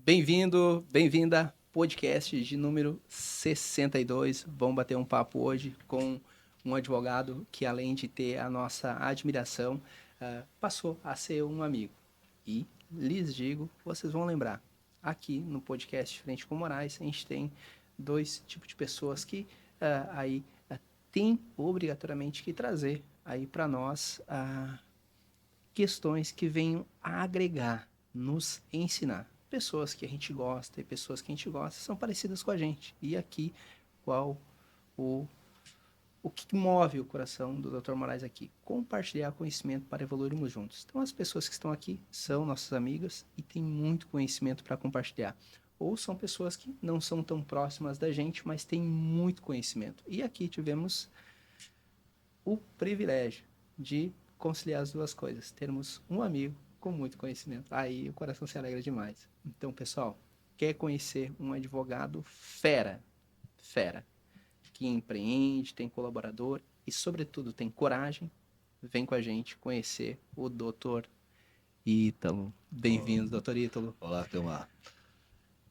Bem-vindo, bem-vinda, podcast de número 62. Vamos bater um papo hoje com um advogado que, além de ter a nossa admiração, passou a ser um amigo. E lhes digo, vocês vão lembrar, aqui no podcast Frente com Moraes, a gente tem dois tipos de pessoas que tem obrigatoriamente que trazer aí para nós questões que venham a agregar, nos ensinar. Pessoas que a gente gosta e pessoas que a gente gosta são parecidas com a gente. E aqui, qual o, o que move o coração do Dr. Moraes aqui? Compartilhar conhecimento para evoluirmos juntos. Então, as pessoas que estão aqui são nossas amigas e têm muito conhecimento para compartilhar. Ou são pessoas que não são tão próximas da gente, mas têm muito conhecimento. E aqui tivemos o privilégio de conciliar as duas coisas, termos um amigo com muito conhecimento. Aí o coração se alegra demais. Então, pessoal, quer conhecer um advogado fera, fera, que empreende, tem colaborador e, sobretudo, tem coragem, vem com a gente conhecer o Dr. Ítalo. Bem-vindo, Dr. Ítalo. Olá, Cleomar.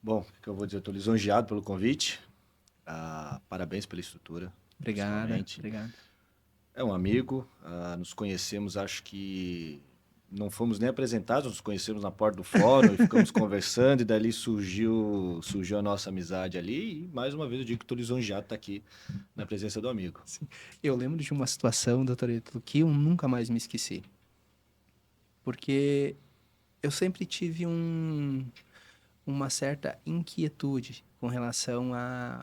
Bom, o que eu vou dizer? Estou lisonjeado pelo convite. Parabéns pela estrutura. Obrigada, obrigado. É um amigo, nos conhecemos, acho que não fomos nem apresentados, nos conhecemos na porta do fórum e ficamos conversando e dali surgiu a nossa amizade ali e mais uma vez eu digo que estou lisonjeado de estar aqui na presença do amigo. Sim. Eu lembro de uma situação, doutor Ítalo, que eu nunca mais me esqueci. Porque eu sempre tive uma certa inquietude com relação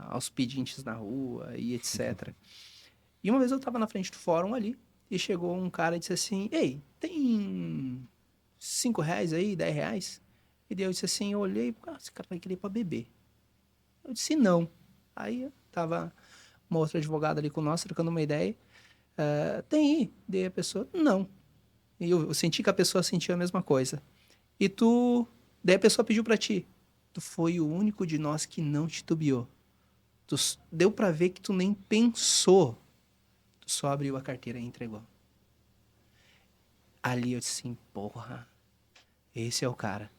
aos pedintes na rua e etc. E uma vez eu estava na frente do fórum ali e chegou um cara e disse assim: Ei, tem R$ 5 aí, R$ 10? E daí eu disse assim: eu olhei, esse cara vai querer para beber. Eu disse: não. Aí tava uma outra advogada ali com nós, trocando uma ideia. Tem aí. Daí a pessoa: não. E eu senti que a pessoa sentiu a mesma coisa. E tu. Daí a pessoa pediu para ti. Tu foi o único de nós que não titubeou. Deu para ver que tu nem pensou. Tu só abriu a carteira e entregou. Ali eu disse assim, porra, esse é o cara.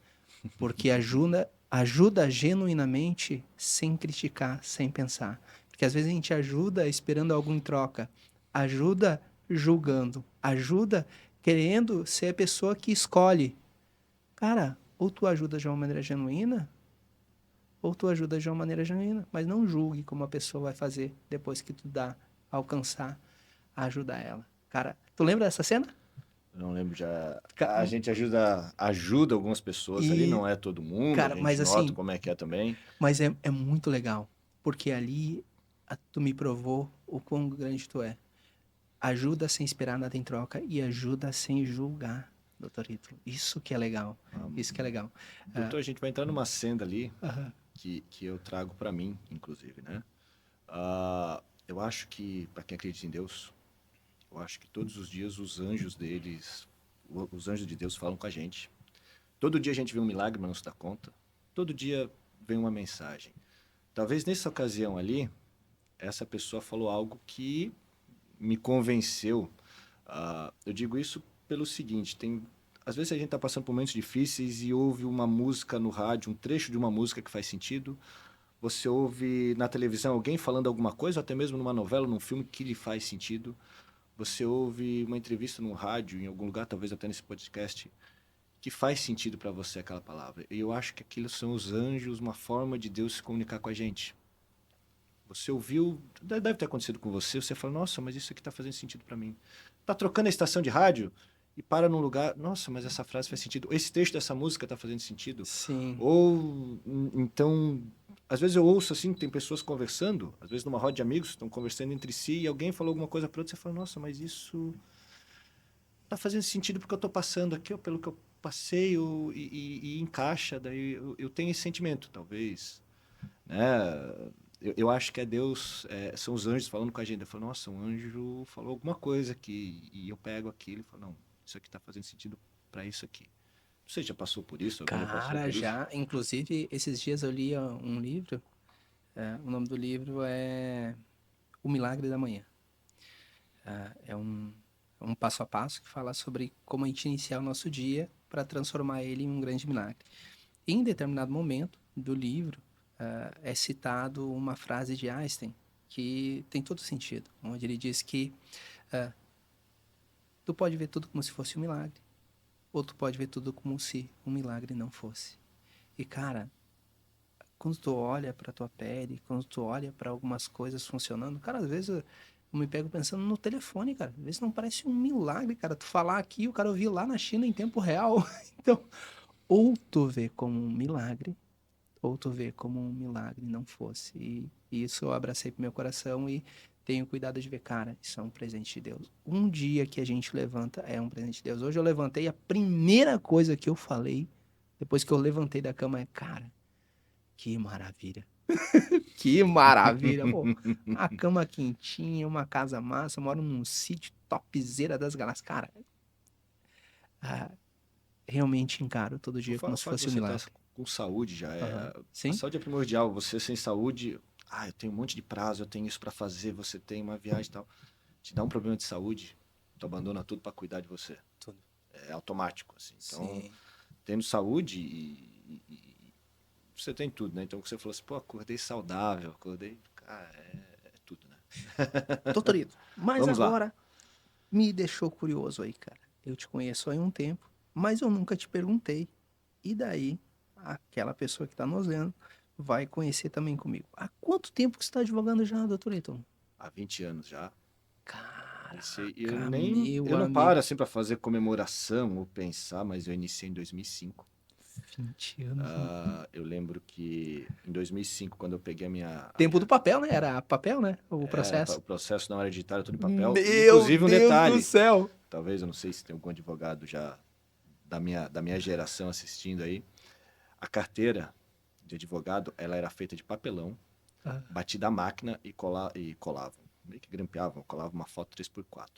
Porque ajuda genuinamente sem criticar, sem pensar. Porque às vezes a gente ajuda esperando algo em troca. Ajuda julgando. Ajuda querendo ser a pessoa que escolhe. Cara, ou tu ajuda de uma maneira genuína, ou tu ajuda de uma maneira genuína. Mas não julgue como a pessoa vai fazer depois que tu alcançar a ajudar ela. Cara, tu lembra dessa cena? Não lembro já. A gente ajuda algumas pessoas ali, E, não é todo mundo, a cara, gente mas nota assim, como é que é também. mas é muito legal. Porque ali tu me provou o quão grande tu é. Ajuda sem esperar nada em troca e ajuda sem julgar, doutor Ítalo. Isso que é legal. Isso que é legal. Doutor, a gente vai entrar numa senda ali Aham. que eu trago para mim, inclusive, né? Eu acho que, para quem acredita em Deus, eu acho que todos os dias os anjos de Deus falam com a gente. Todo dia a gente vê um milagre, mas não se dá conta. Todo dia vem uma mensagem. Talvez nessa ocasião ali, essa pessoa falou algo que me convenceu. Eu digo isso pelo seguinte, às vezes a gente está passando por momentos difíceis e ouve uma música no rádio, um trecho de uma música que faz sentido. Você ouve na televisão alguém falando alguma coisa, até mesmo numa novela, num filme que lhe faz sentido. Você ouve uma entrevista no rádio, em algum lugar, talvez até nesse podcast, que faz sentido para você aquela palavra. E eu acho que aquilo são os anjos, uma forma de Deus se comunicar com a gente. Você ouviu, deve ter acontecido com você, você fala, nossa, mas isso aqui está fazendo sentido para mim. Está trocando a estação de rádio e para num lugar, nossa, mas essa frase faz sentido. Esse texto dessa música está fazendo sentido. Sim. Ou, então, às vezes eu ouço assim, tem pessoas conversando, às vezes numa roda de amigos, estão conversando entre si e alguém falou alguma coisa para outra, você fala, nossa, mas isso está fazendo sentido porque eu estou passando aqui, ou pelo que eu passei, e encaixa, daí eu tenho esse sentimento, talvez, né? Eu acho que é Deus, são os anjos falando com a gente. Eu falo, nossa, um anjo falou alguma coisa aqui. E eu pego aquilo e falo, não, isso aqui está fazendo sentido para isso aqui. Você já passou por isso? Alguém já passou Cara, por isso? já, inclusive, esses dias eu li um livro, o nome do livro é O Milagre da Manhã. É um passo a passo que fala sobre como a gente iniciar o nosso dia para transformar ele em um grande milagre. em determinado momento do livro, é citado uma frase de Einstein que tem todo sentido, onde ele diz que tu pode ver tudo como se fosse um milagre, ou tu pode ver tudo como se um milagre não fosse. E cara, quando tu olha pra tua pele, quando tu olha pra algumas coisas funcionando, cara, às vezes eu me pego pensando no telefone, cara. Às vezes não parece um milagre, cara. Tu falar aqui, o cara ouvir lá na China em tempo real. Então, ou tu vê como um milagre, ou tu vê como um milagre não fosse. E isso eu abracei pro meu coração e tenho cuidado de ver, cara, isso é um presente de Deus. Um dia que a gente levanta é um presente de Deus. Hoje eu levantei, a primeira coisa que eu falei, depois que eu levantei da cama, é, cara, que maravilha. Que maravilha, pô. A cama quentinha, uma casa massa, eu moro num sítio topzera das galáxias. Cara, ah, realmente encaro todo O dia como se fato de fosse um você estar milagre. com saúde já Aham. é. A Sim? saúde é primordial. Você sem saúde, eu tenho um monte de prazo, eu tenho isso para fazer, você tem uma viagem e tal. Te dá um problema de saúde, tu abandona tudo para cuidar de você. Tudo. É automático, assim. Então, Sim. tendo saúde e você tem tudo, né? Então, você falou assim, pô, acordei saudável, acordei. Cara, é tudo, né? Doutorito, mas Vamos lá. agora me deixou curioso aí, cara. Eu te conheço há um tempo, mas eu nunca te perguntei. E daí, aquela pessoa que tá nos vendo vai conhecer também comigo. Há quanto tempo que você está advogando já, doutor Ítalo? Há 20 anos já. Iniciei, Caraca, meu eu não amigo. paro assim para fazer comemoração ou pensar, mas eu iniciei em 2005. 20 anos, mano. Eu lembro que em 2005, quando eu peguei a Tempo minha do papel, né? Era papel, né? O o processo. processo não era digital, era tudo em papel. E, Meu inclusive, um Deus do detalhe, céu! talvez, eu não sei se tem algum advogado já da minha geração assistindo aí, a carteira de advogado, ela era feita de papelão, Ah, batida à máquina e colavam. Meio que grampeavam, colavam uma foto 3x4.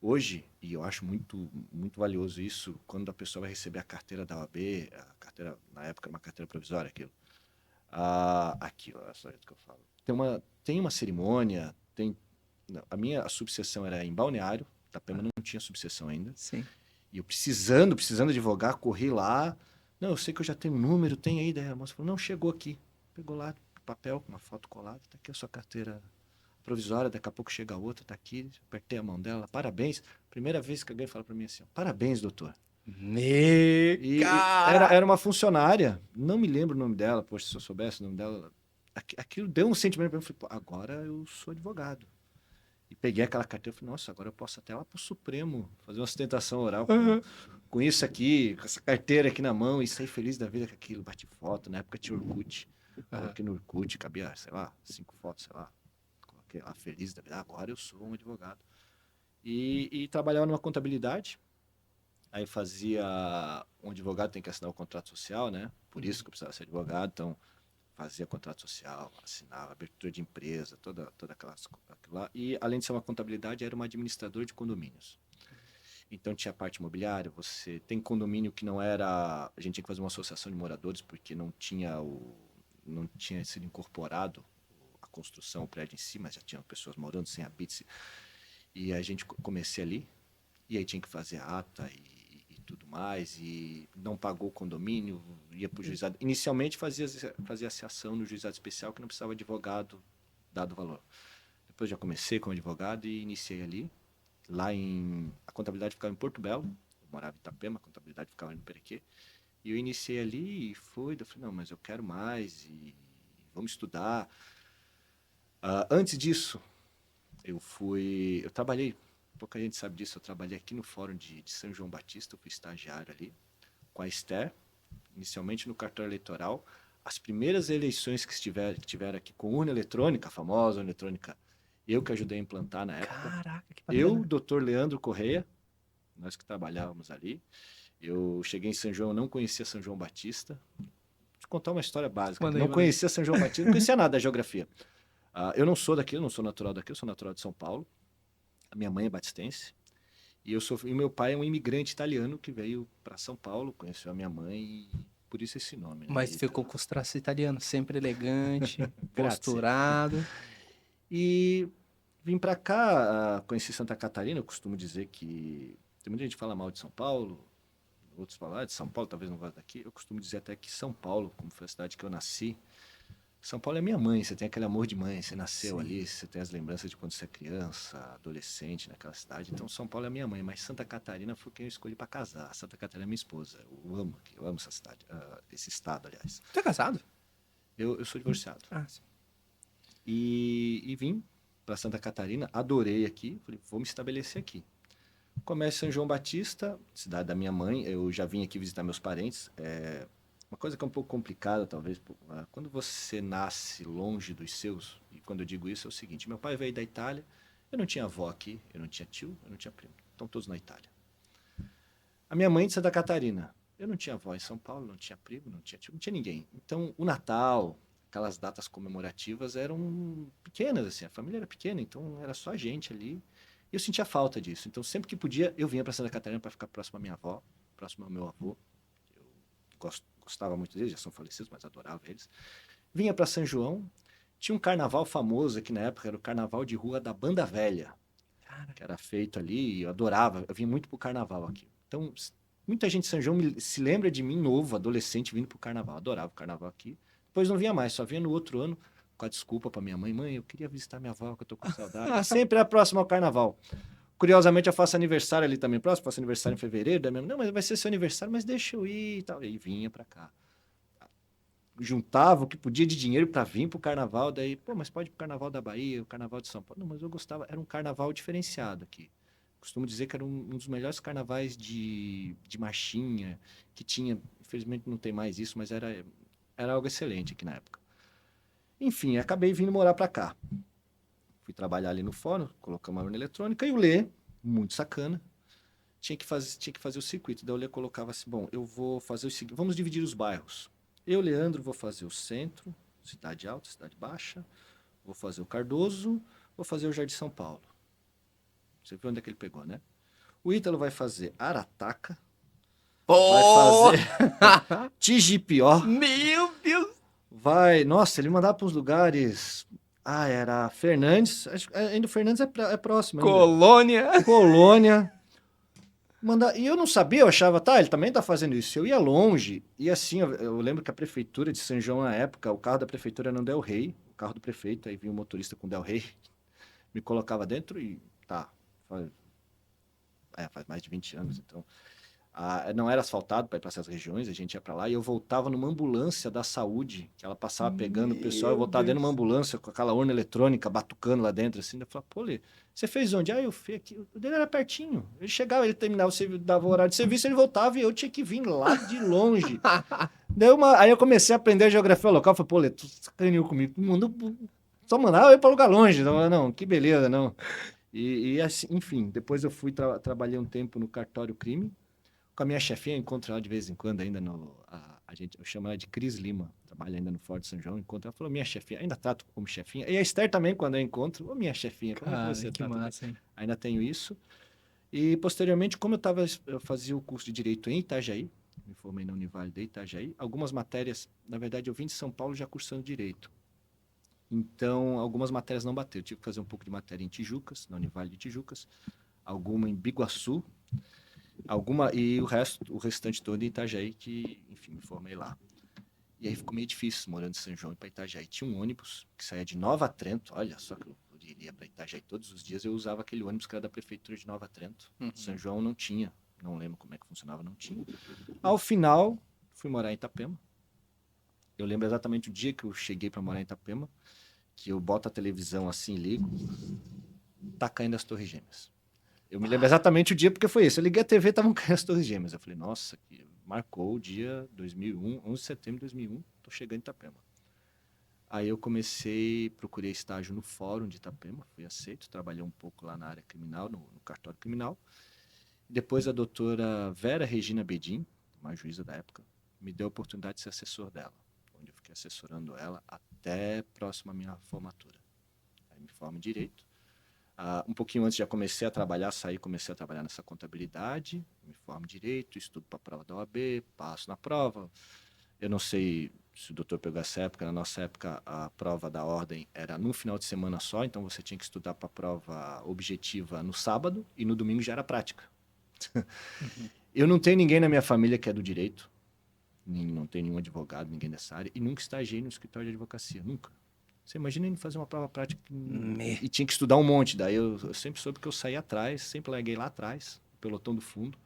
Hoje, e eu acho muito valioso isso, quando a pessoa vai receber a carteira da OAB, a carteira, na época era uma carteira provisória, aquilo. Aqui, ó, só isso que eu falo. Tem uma cerimônia, não, a subseção era em Balneário, Itapema ah, não tinha subseção ainda, sim. e eu precisando advogar, corri lá, não, eu sei que eu já tenho um número, tem aí, daí a moça falou, não, chegou aqui, pegou lá papel, com uma foto colada, tá aqui a sua carteira provisória, daqui a pouco chega a outra, tá aqui, apertei a mão dela, parabéns, primeira vez que alguém fala para mim assim, parabéns, doutor. Cara! Era uma funcionária, não me lembro o nome dela, poxa, se eu soubesse o nome dela, aquilo deu um sentimento para mim, eu falei, pô, agora eu sou advogado. E peguei aquela carteira e falei, nossa, agora eu posso até lá pro Supremo fazer uma sustentação oral Aham. com isso aqui, com essa carteira aqui na mão e sair feliz da vida com aquilo. Bati foto, na época tinha Orkut. Aham. Coloquei no Orkut, cabia, sei lá, 5 fotos, sei lá. Coloquei lá feliz da vida. Agora eu sou um advogado. E trabalhava numa contabilidade. Aí fazia. Um advogado tem que assinar o contrato social, né? Por isso Uhum. que eu precisava ser advogado. Então, fazia contrato social, assinava, abertura de empresa, toda aquilo lá. E, além de ser uma contabilidade, era uma administradora de condomínios. Então, tinha a parte imobiliária, você tem condomínio que não era. A gente tinha que fazer uma associação de moradores, porque não tinha sido incorporado a construção, o prédio em si, mas já tinham pessoas morando sem habite. E a gente comecei ali, e aí tinha que fazer ata e tudo mais, e não pagou o condomínio, ia para o juizado. Inicialmente fazia ação no juizado especial, que não precisava de advogado, dado o valor. Depois já comecei como advogado e iniciei ali. A contabilidade ficava em Porto Belo, eu morava em Itapema, a contabilidade ficava no Perequê. E eu iniciei ali e eu falei, não, mas eu quero mais e vamos estudar. Antes disso, eu trabalhei, pouca gente sabe disso, eu trabalhei aqui no Fórum de São João Batista, eu fui estagiário ali, com a Esther, inicialmente no cartório eleitoral. As primeiras eleições que tiveram aqui com urna eletrônica, a famosa urna eletrônica, eu que ajudei a implantar na época. Caraca, que Eu, bacana. doutor Leandro Correia, nós que trabalhávamos ali. Eu cheguei em São João, eu não conhecia São João Batista. Vou te contar uma história básica aqui. Manda aí, Não manda aí. conhecia São João Batista, não conhecia nada da geografia. Eu não sou daqui, eu não sou natural daqui, eu sou natural de São Paulo. A minha mãe é batistense. E meu pai é um imigrante italiano que veio para São Paulo, conheceu a minha mãe e por isso esse nome, né? Mas ficou com os traços italianos, sempre elegante, Grazie. posturado. E vim para cá, conheci Santa Catarina, eu costumo dizer que tem muita gente que fala mal de São Paulo, outros falam, de São Paulo, talvez não goste daqui. Eu costumo dizer até que São Paulo, como foi a cidade que eu nasci, São Paulo é minha mãe, você tem aquele amor de mãe, você nasceu ali, você tem as lembranças de quando você é criança, adolescente naquela cidade. Então, São Paulo é minha mãe, mas Santa Catarina foi quem eu escolhi para casar. Santa Catarina é minha esposa. Eu amo essa cidade, esse estado, aliás. Tu é casado? Eu sou divorciado. Sim. E vim para Santa Catarina, adorei aqui, falei, vou me estabelecer aqui. Comércio São João Batista, cidade da minha mãe, eu já vim aqui visitar meus parentes. Uma coisa que é um pouco complicada, talvez, quando você nasce longe dos seus, e quando eu digo isso é o seguinte, meu pai veio da Itália, eu não tinha avó aqui, eu não tinha tio, eu não tinha primo, estão todos na Itália. A minha mãe de Santa Catarina, eu não tinha avó em São Paulo, não tinha primo, não tinha tio, não tinha ninguém. Então, o Natal, aquelas datas comemorativas eram pequenas, assim, a família era pequena, então era só a gente ali. E eu sentia falta disso. Então, sempre que podia, eu vinha para Santa Catarina para ficar próximo à minha avó, próximo ao meu avô. Eu gostava muito deles, já são falecidos, mas adorava eles. Vinha para São João. Tinha um carnaval famoso aqui na época, era o carnaval de rua da Banda Velha, que era feito ali, e eu adorava, eu vinha muito pro carnaval aqui. Então, muita gente de São João se lembra de mim novo, adolescente, vindo pro carnaval. Adorava o carnaval aqui. Depois não vinha mais, só vinha no outro ano, com a desculpa para minha mãe, eu queria visitar minha avó, que eu tô com saudade. Sempre era próximo ao carnaval. Curiosamente, eu faço aniversário ali também próximo, faço aniversário em fevereiro, daí mesmo, não, mas vai ser seu aniversário, mas deixa eu ir e tal. E vinha pra cá. Juntava o que podia de dinheiro para vir pro carnaval, daí, pô, mas pode ir pro carnaval da Bahia, o carnaval de São Paulo. Não, mas eu gostava, era um carnaval diferenciado aqui. Costumo dizer que era um dos melhores carnavais de marchinha que tinha. Infelizmente não tem mais isso, mas era algo excelente aqui na época. Enfim, acabei vindo morar para cá. Fui trabalhar ali no fórum, colocamos a urna eletrônica e o Lê, muito sacana, tinha que fazer o circuito. Daí o Lê colocava assim, bom, eu vou fazer o seguinte, vamos dividir os bairros. Eu, Leandro, vou fazer o centro, cidade alta, cidade baixa, vou fazer o Cardoso, vou fazer o Jardim São Paulo. Você viu onde é que ele pegou, né? O Ítalo vai fazer Arataca, vai fazer Tigipió, Meu Deus! Nossa, ele mandava para uns lugares. Era Fernandes. Ainda o Fernandes é próximo ainda. Colônia! Colônia. E eu não sabia, eu achava, tá, ele também tá fazendo isso. Eu ia longe, e assim, eu lembro que a prefeitura de São João, na época, o carro da prefeitura era no Del Rey, o carro do prefeito, aí vinha um motorista com o Del Rey, me colocava dentro e tá. Faz mais de 20 anos, então. Não era asfaltado para ir para essas regiões, a gente ia para lá e eu voltava numa ambulância da saúde, que ela passava pegando o pessoal, eu voltava dentro de uma ambulância com aquela urna eletrônica batucando lá dentro, assim, eu falava, pô, Lê, você fez onde? Eu fiz aqui, o dele era pertinho, ele chegava, ele terminava, dava o horário de serviço, ele voltava e eu tinha que vir lá de longe. Aí eu comecei a aprender a geografia local, falei, pô, Lê, tu sacaneou comigo, só mandava eu ir para lugar longe, não, que beleza, não. E assim, enfim, depois eu fui, trabalhei um tempo no cartório crime, com a minha chefinha, eu encontro ela de vez em quando ainda eu chamo ela de Cris Lima, trabalha ainda no Forte São João, encontro ela, falou, minha chefinha, ainda trato como chefinha, e a Esther também, quando eu encontro, minha chefinha, como é que você tá? Massa, hein? Ainda tenho isso, e posteriormente, como eu fazia o curso de Direito em Itajaí, me formei na Univale de Itajaí, algumas matérias, na verdade eu vim de São Paulo já cursando Direito, então algumas matérias não bateram, eu tive que fazer um pouco de matéria em Tijucas, na Univale de Tijucas, alguma em Biguaçu, e o restante todo em Itajaí, que, enfim, me formei lá. E aí ficou meio difícil morando em São João e para Itajaí. Tinha um ônibus que saía de Nova Trento, olha só que eu iria para Itajaí todos os dias, eu usava aquele ônibus que era da prefeitura de Nova Trento. São João não tinha, não lembro como é que funcionava, não tinha. Ao final, fui morar em Itapema. Eu lembro exatamente o dia que eu cheguei para morar em Itapema, que eu boto a televisão assim e ligo, tá caindo as Torres Gêmeas. Eu me lembro exatamente o dia, porque foi isso. Eu liguei a TV, estavam caindo as Torres Gêmeas. Eu falei, nossa, marcou o dia 2001, 11 de setembro de 2001, tô chegando em Itapema. Aí eu procurei estágio no Fórum de Itapema, fui aceito, trabalhei um pouco lá na área criminal, no cartório criminal. Depois a doutora Vera Regina Bedin, uma juíza da época, me deu a oportunidade de ser assessor dela, onde eu fiquei assessorando ela até próximo à minha formatura. Aí me formo em Direito. Um pouquinho antes já comecei a trabalhar, comecei a trabalhar nessa contabilidade, me formo em Direito, estudo para a prova da OAB, passo na prova. Eu não sei se o doutor pegou essa época, na nossa época a prova da ordem era num final de semana só, então você tinha que estudar para a prova objetiva no sábado e no domingo já era prática. Eu não tenho ninguém na minha família que é do direito, não tenho nenhum advogado, ninguém dessa área, e nunca estagiei no escritório de advocacia, nunca. Você imagina ele fazer uma prova prática Me... e tinha que estudar um monte. Daí eu sempre soube que eu saí atrás, sempre larguei lá atrás, pelotão do fundo.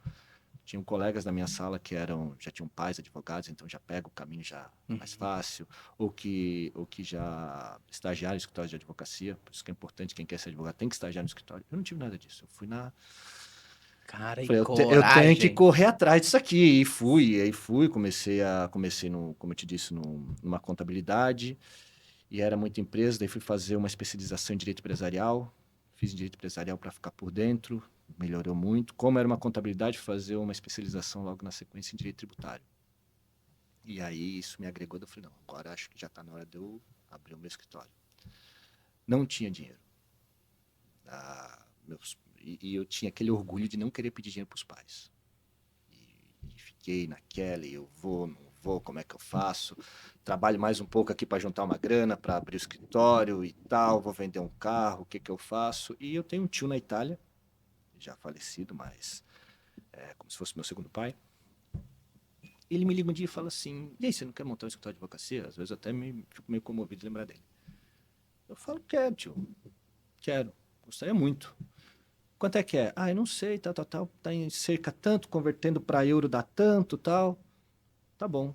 Tinham colegas da minha sala que já tinham pais advogados, então já pega o caminho já mais fácil, ou que já estagiaram no escritório de advocacia, por isso que é importante, quem quer ser advogado tem que estagiar no escritório. Eu não tive nada disso, eu fui na... Cara, e Falei, eu tenho que coragem. correr atrás disso aqui, e fui, comecei como eu te disse, numa contabilidade, e era muita empresa, daí fui fazer uma especialização em direito empresarial, fiz direito empresarial para ficar por dentro, melhorou muito. Como era uma contabilidade, fazer uma especialização logo na sequência em direito tributário. E aí isso me agregou, eu falei, não, agora acho que já está na hora de eu abrir o meu escritório. Não tinha dinheiro. E eu tinha aquele orgulho de não querer pedir dinheiro para os pais. E fiquei naquela, e eu vou, não vou, como é que eu faço? Trabalho mais um pouco aqui para juntar uma grana, para abrir o escritório e tal, vou vender um carro, o que que eu faço? E eu tenho um tio na Itália, já falecido, mas é como se fosse meu segundo pai. Ele me liga um dia e fala assim, e aí, você não quer montar um escritório de advocacia? Às vezes eu até fico meio comovido de lembrar dele. Eu falo, quero, tio, quero, gostaria muito. Quanto é que é? Ah, eu não sei, tal, tá em cerca tanto, convertendo para euro dá tanto, tal. Tá bom.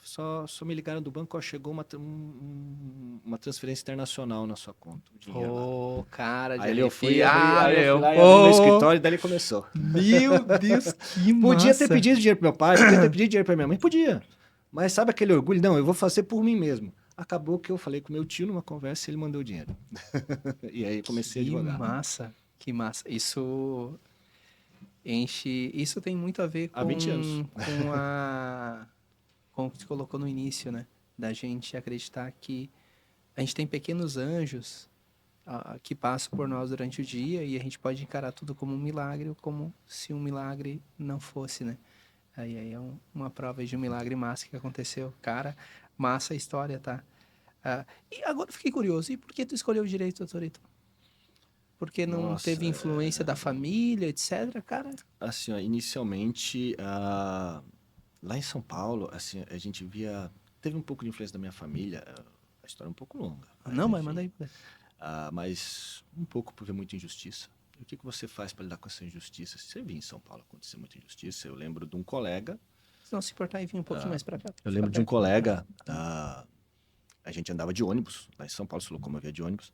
Só me ligaram do banco, ó, chegou uma transferência internacional na sua conta, o dinheiro lá. Pô, cara, de Aí eu fui, arrepiar, aí eu fui meu. lá e abri meu Pô, escritório e daí ele começou. meu Deus, que Podia ter massa. pedido dinheiro pro meu pai, podia ter pedido dinheiro pra minha mãe, podia. Mas sabe aquele orgulho? Não, eu vou fazer por mim mesmo. Acabou que eu falei com meu tio numa conversa e ele mandou o dinheiro. E aí comecei a Que advogar. massa, que massa. Isso enche. Isso tem muito a ver Há 20 anos. com o que você colocou no início, né? Da gente acreditar que a gente tem pequenos anjos que passam por nós durante o dia e a gente pode encarar tudo como um milagre ou como se um milagre não fosse, né? Aí é uma prova de um milagre massa que aconteceu. Cara, massa a história, tá? E agora eu fiquei curioso, e por que tu escolheu o direito, doutorito? Porque não Nossa, teve influência da família, etc, cara? assim, ó, inicialmente, lá em São Paulo, assim, a gente via... Teve um pouco de influência da minha família, a história é um pouco longa, mas Não, mas manda enfim. aí. Mas um pouco por ver muita injustiça. E o que você faz para lidar com essa injustiça? Você via em São Paulo acontecer muita injustiça. Eu lembro de um colega. Se não se importar e vir um pouquinho mais pra cá. Eu lembro de um colega. A gente andava de ônibus, lá em São Paulo, se locomovia de ônibus.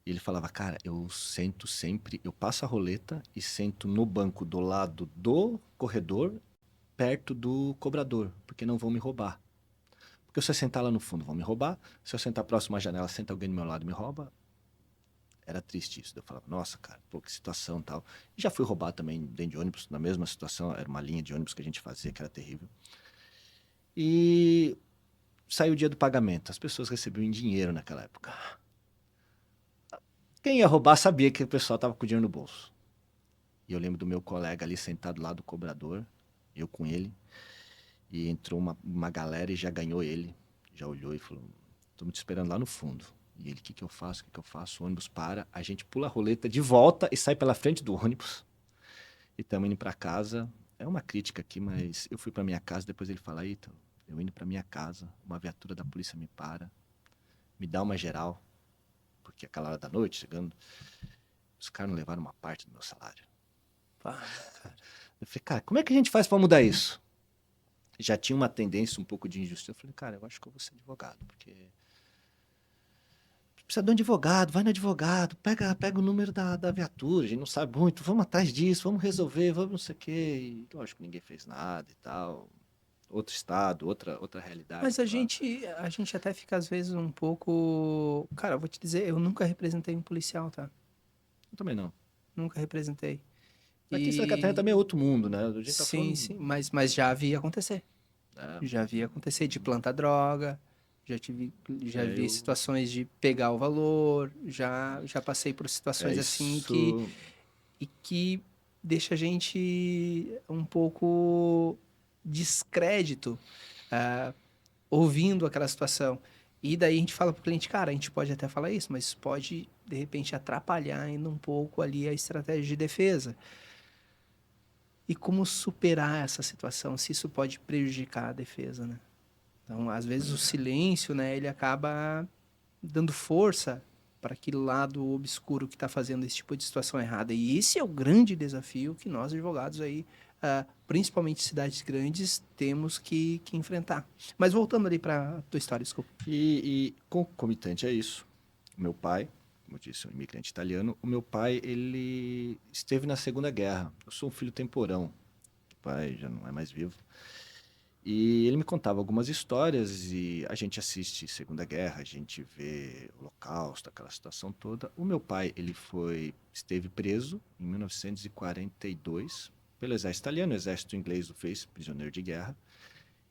E ele falava, cara, eu sento sempre, eu passo a roleta e sento no banco do lado do corredor, perto do cobrador, porque não vão me roubar. Porque se eu sentar lá no fundo, vão me roubar. Se eu sentar próximo à janela, senta alguém do meu lado e me rouba. Era triste isso. Eu falava, nossa, cara, pô, que situação tal. E já fui roubado também dentro de ônibus, na mesma situação. Era uma linha de ônibus que a gente fazia, que era terrível. E saiu o dia do pagamento. As pessoas recebiam em dinheiro naquela época. Quem ia roubar sabia que o pessoal estava com o dinheiro no bolso. E eu lembro do meu colega ali sentado lá do cobrador, eu com ele. E entrou uma galera e já ganhou ele. Já olhou e falou, estamos te esperando lá no fundo. E ele, o que eu faço? O que eu faço? O ônibus para, a gente pula a roleta de volta e sai pela frente do ônibus. E estamos indo para casa. É uma crítica aqui, mas eu fui para minha casa, depois ele fala, Ítalo, eu indo para minha casa, uma viatura da polícia me para, me dá uma geral, porque aquela hora da noite, chegando, os caras não levaram uma parte do meu salário. Eu falei, cara, como é que a gente faz para mudar isso? Já tinha uma tendência um pouco de injustiça. Eu falei, cara, eu acho que eu vou ser advogado, porque precisa de um advogado, vai no advogado, pega o número da viatura, a gente não sabe muito, vamos atrás disso, vamos resolver, vamos não sei o quê. E lógico que ninguém fez nada e tal. Outro estado, outra realidade. Mas a gente até fica às vezes um pouco... Cara, eu vou te dizer, eu nunca representei um policial, tá? Eu também não. Nunca representei. Aqui em Santa Catarina também é outro mundo, né? A gente tá Sim, falando... sim, mas já vi acontecer. É, Já vi acontecer de plantar droga, já vi eu... situações de pegar o valor, já passei por É situações assim isso... que deixa a gente um pouco descrédito, ah, ouvindo aquela situação. E daí a gente fala pro cliente, cara, a gente pode até falar isso, mas pode, de repente, atrapalhar ainda um pouco ali a estratégia de defesa. e como superar essa situação, se isso pode prejudicar a defesa, né? Então, às vezes o silêncio, né, ele acaba dando força para aquele lado obscuro que está fazendo esse tipo de situação errada. E esse é o grande desafio que nós, advogados aí, principalmente em cidades grandes, temos que enfrentar. Mas voltando ali para a tua história, desculpa. E concomitante a isso, o meu pai, como eu disse, é um imigrante italiano, o meu pai, ele esteve na Segunda Guerra. Eu sou um filho temporão, o pai já não é mais vivo. E ele me contava algumas histórias e a gente assiste Segunda Guerra, a gente vê o Holocausto, aquela situação toda. O meu pai, esteve preso em 1942 pelo exército italiano, o exército inglês o fez prisioneiro de guerra.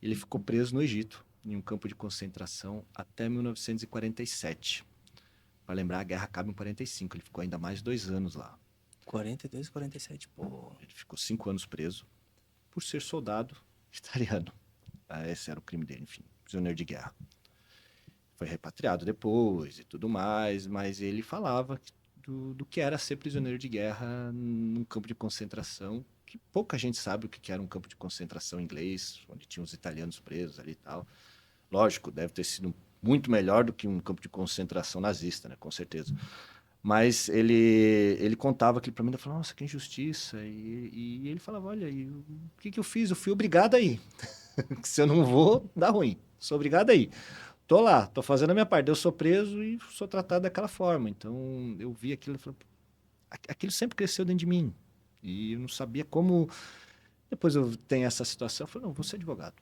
Ele ficou preso no Egito, em um campo de concentração, até 1947. Para lembrar, a guerra acaba em 45, ele ficou ainda mais 2 anos lá. 42, 47, pô. Ele ficou 5 anos preso por ser soldado italiano. Esse era o crime dele, enfim, prisioneiro de guerra. Foi repatriado depois e tudo mais, mas ele falava do que era ser prisioneiro de guerra num campo de concentração, que pouca gente sabe o que era um campo de concentração inglês, onde tinha os italianos presos ali e tal. Lógico, deve ter sido muito melhor do que um campo de concentração nazista, né? Com certeza. Mas ele contava aquilo para mim, eu falava, nossa, que injustiça. E ele falava, olha, o que eu fiz? Eu fui obrigado a ir. Se eu não vou, dá ruim. Sou obrigado a ir. Tô lá, tô fazendo a minha parte. Eu sou preso e sou tratado daquela forma. Então, eu vi aquilo e falei, aquilo sempre cresceu dentro de mim. E eu não sabia como... Depois eu tenho essa situação, eu falei, não, vou ser advogado.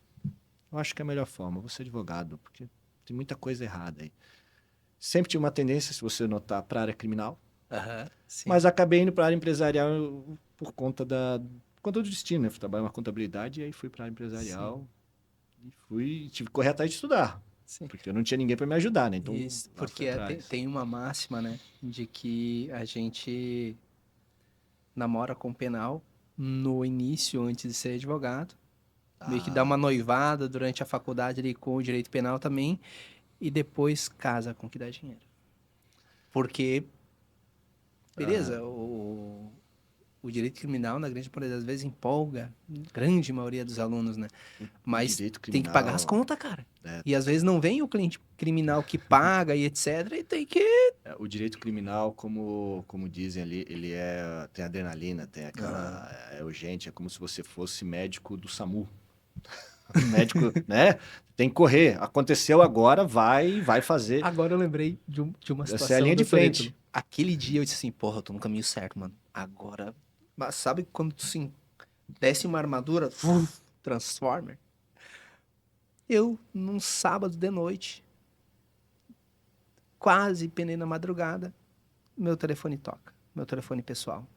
Eu acho que é a melhor forma, vou ser advogado, porque tem muita coisa errada aí. Sempre tive uma tendência, se você notar, para a área criminal, Sim. mas acabei indo para a área empresarial por conta do destino, né? Fui trabalhar na contabilidade e aí fui para a área empresarial. Sim. E tive que correr atrás de estudar. Sim. Porque eu não tinha ninguém para me ajudar, né? Então, isso, porque tem uma máxima, né? De que a gente namora com penal no início, antes de ser advogado. Meio que dá uma noivada durante a faculdade ali com o direito penal também. E depois casa com o que dá dinheiro. Porque, beleza, o direito criminal, na grande maioria das vezes, empolga a grande maioria dos alunos, né? Mas tem que pagar as contas, cara. E às vezes não vem o cliente criminal que paga e etc. E tem que... O direito criminal, como dizem ali, ele tem adrenalina, tem aquela... É urgente, é como se você fosse médico do SAMU. Médico, né? Tem que correr. Aconteceu agora, vai fazer. Agora eu lembrei de uma situação. Essa é a linha de frente. Aquele dia eu disse assim, porra, eu tô no caminho certo, mano. Agora... Mas sabe quando tu se desce uma armadura, Transformer? Eu, num sábado de noite, quase penei na madrugada, meu telefone toca, meu telefone pessoal.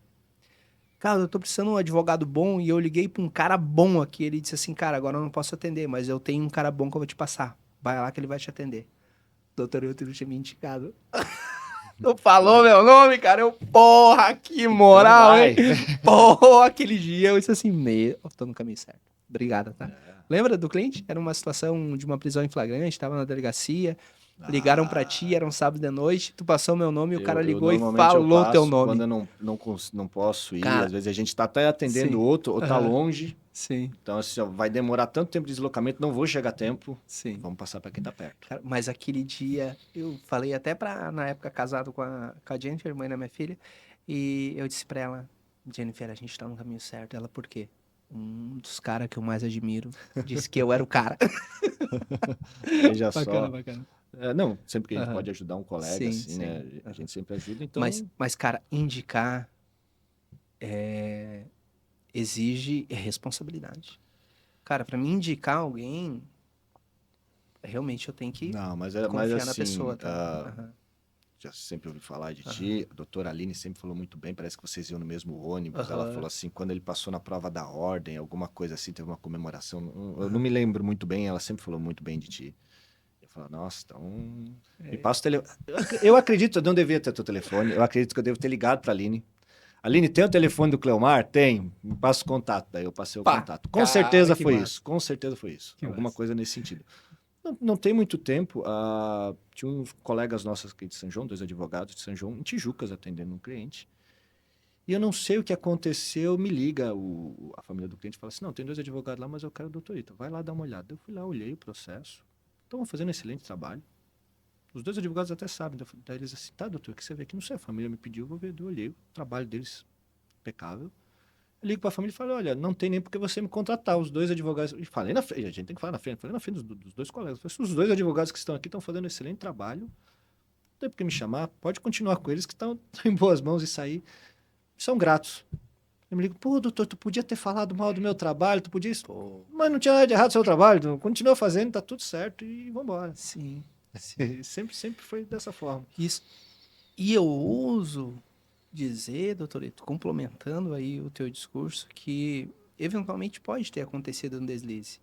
Cara, eu tô precisando de um advogado bom e eu liguei pra um cara bom aqui. Ele disse assim, cara, agora eu não posso atender, mas eu tenho um cara bom que eu vou te passar. Vai lá que ele vai te atender. Doutor, eu tinha me indicado. Tu falou meu nome, cara. Eu, porra, que moral, hein? Porra, aquele dia eu disse assim, eu tô no caminho certo. Obrigado, tá? Lembra do cliente? Era uma situação de uma prisão em flagrante, tava na delegacia. Ligaram pra ti, era um sábado de noite, tu passou meu nome e o cara ligou e falou teu nome. Quando eu não posso ir, cara, às vezes a gente tá até atendendo outro, ou tá longe. Sim. Então, assim, vai demorar tanto tempo de deslocamento, não vou chegar a tempo. Sim. Vamos passar pra quem tá perto. Cara, mas aquele dia, eu falei até na época, casado com a Jennifer, mãe da minha filha, e eu disse pra ela, Jennifer, a gente tá no caminho certo. Ela, por quê? Um dos caras que eu mais admiro disse que eu era o cara. Veja bacana, só. Bacana. Não, sempre que a gente pode ajudar um colega, sim, assim, sim. Né? A gente sempre ajuda, então... Mas cara, indicar exige responsabilidade. Cara, pra mim indicar alguém, realmente eu tenho que confiar assim, na pessoa. Tá? Já sempre ouvi falar de ti, a doutora Aline sempre falou muito bem, parece que vocês iam no mesmo ônibus. Ela falou assim, quando ele passou na prova da ordem, alguma coisa assim, teve uma comemoração, eu não me lembro muito bem, ela sempre falou muito bem de ti. Eu falo, nossa, então... Me passa o telefone. Eu acredito, eu não devia ter teu telefone, eu acredito que eu devo ter ligado pra Aline. Aline, tem o telefone do Cleomar? Tem. Me passa o contato. Daí eu passei o contato. Com certeza foi isso. Com certeza foi isso. Alguma coisa nesse sentido. Não tem muito tempo. Tinha uns colegas nossos aqui de São João, 2 advogados de São João, em Tijucas, atendendo um cliente. e eu não sei o que aconteceu, me liga a família do cliente e fala assim, não, tem 2 advogados lá, mas eu quero o doutor Ítalo, vai lá dar uma olhada. Eu fui lá, olhei o processo, estão fazendo um excelente trabalho. Os 2 advogados até sabem, daí eles assim, tá, doutor, o que você vê aqui? Não sei, a família me pediu, eu vou ver, eu olhei o trabalho deles, impecável. Eu ligo para a família e falo, olha, não tem nem porque você me contratar, os 2 advogados, e falei na frente, a gente tem que falar na frente, falei na frente dos 2 colegas, falei, se os 2 advogados que estão aqui estão fazendo um excelente trabalho, não tem por que me chamar, pode continuar com eles que estão em boas mãos e sair, são gratos. Eu me ligo, pô, doutor, tu podia ter falado mal do meu trabalho, tu podia... Pô, Mas não tinha nada de errado no seu trabalho, tu continua fazendo, tá tudo certo e vambora. sim, sim. Sempre foi dessa forma. Isso. E eu ouso dizer, doutorito, complementando aí o teu discurso, que eventualmente pode ter acontecido um deslize.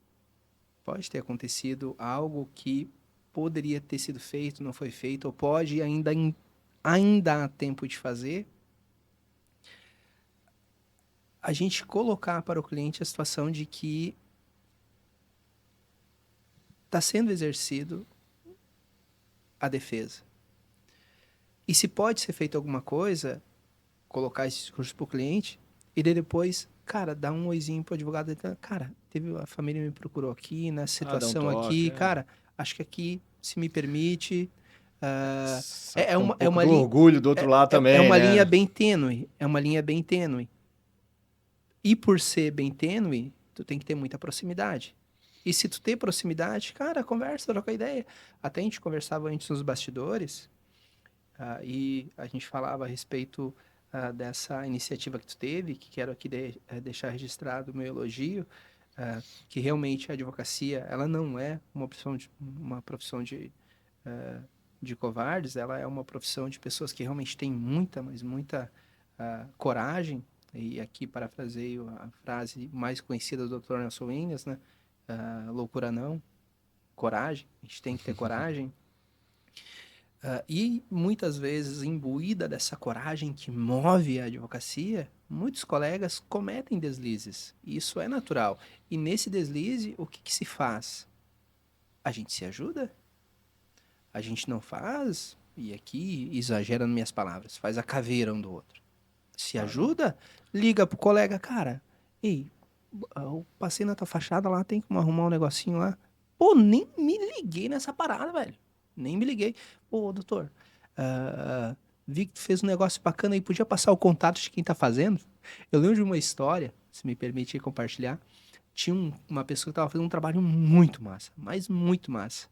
Pode ter acontecido algo que poderia ter sido feito, não foi feito, ou pode ainda há tempo de fazer. A gente colocar para o cliente a situação de que está sendo exercido a defesa. E se pode ser feito alguma coisa, colocar esse discurso para o cliente, e daí depois, cara, dá um oizinho pro advogado, cara, a família me procurou aqui, nessa Dá um situação toque, aqui, cara, acho que aqui, se me permite, ah, Sabe, é, é tem um uma, é pouco uma do linha, orgulho do outro lado é também, uma linha né? bem tênue, é uma linha bem tênue. E por ser bem tênue, tu tem que ter muita proximidade. E se tu ter proximidade, cara, conversa, troca ideia. Até a gente conversava antes nos bastidores, e a gente falava a respeito dessa iniciativa que tu teve, que quero aqui deixar registrado o meu elogio, que realmente a advocacia, ela não é uma profissão de covardes, ela é uma profissão de pessoas que realmente têm muita, mas muita coragem, e aqui parafraseio a frase mais conhecida do Dr. Nelson Williams, né? Loucura não, coragem, a gente tem que ter coragem. E muitas vezes, imbuída dessa coragem que move a advocacia, muitos colegas cometem deslizes. E isso é natural. E nesse deslize, o que se faz? A gente se ajuda? A gente não faz, e aqui exagera nas minhas palavras, faz a caveira um do outro. Se Claro. ajuda, liga pro colega, cara, ei, eu passei na tua fachada lá, tem como arrumar um negocinho lá. Pô, nem me liguei nessa parada, velho. Nem me liguei. Pô, doutor, vi que tu fez um negócio bacana aí, podia passar o contato de quem tá fazendo? Eu lembro de uma história, se me permitir compartilhar. Tinha uma pessoa que tava fazendo um trabalho muito massa, mas muito massa.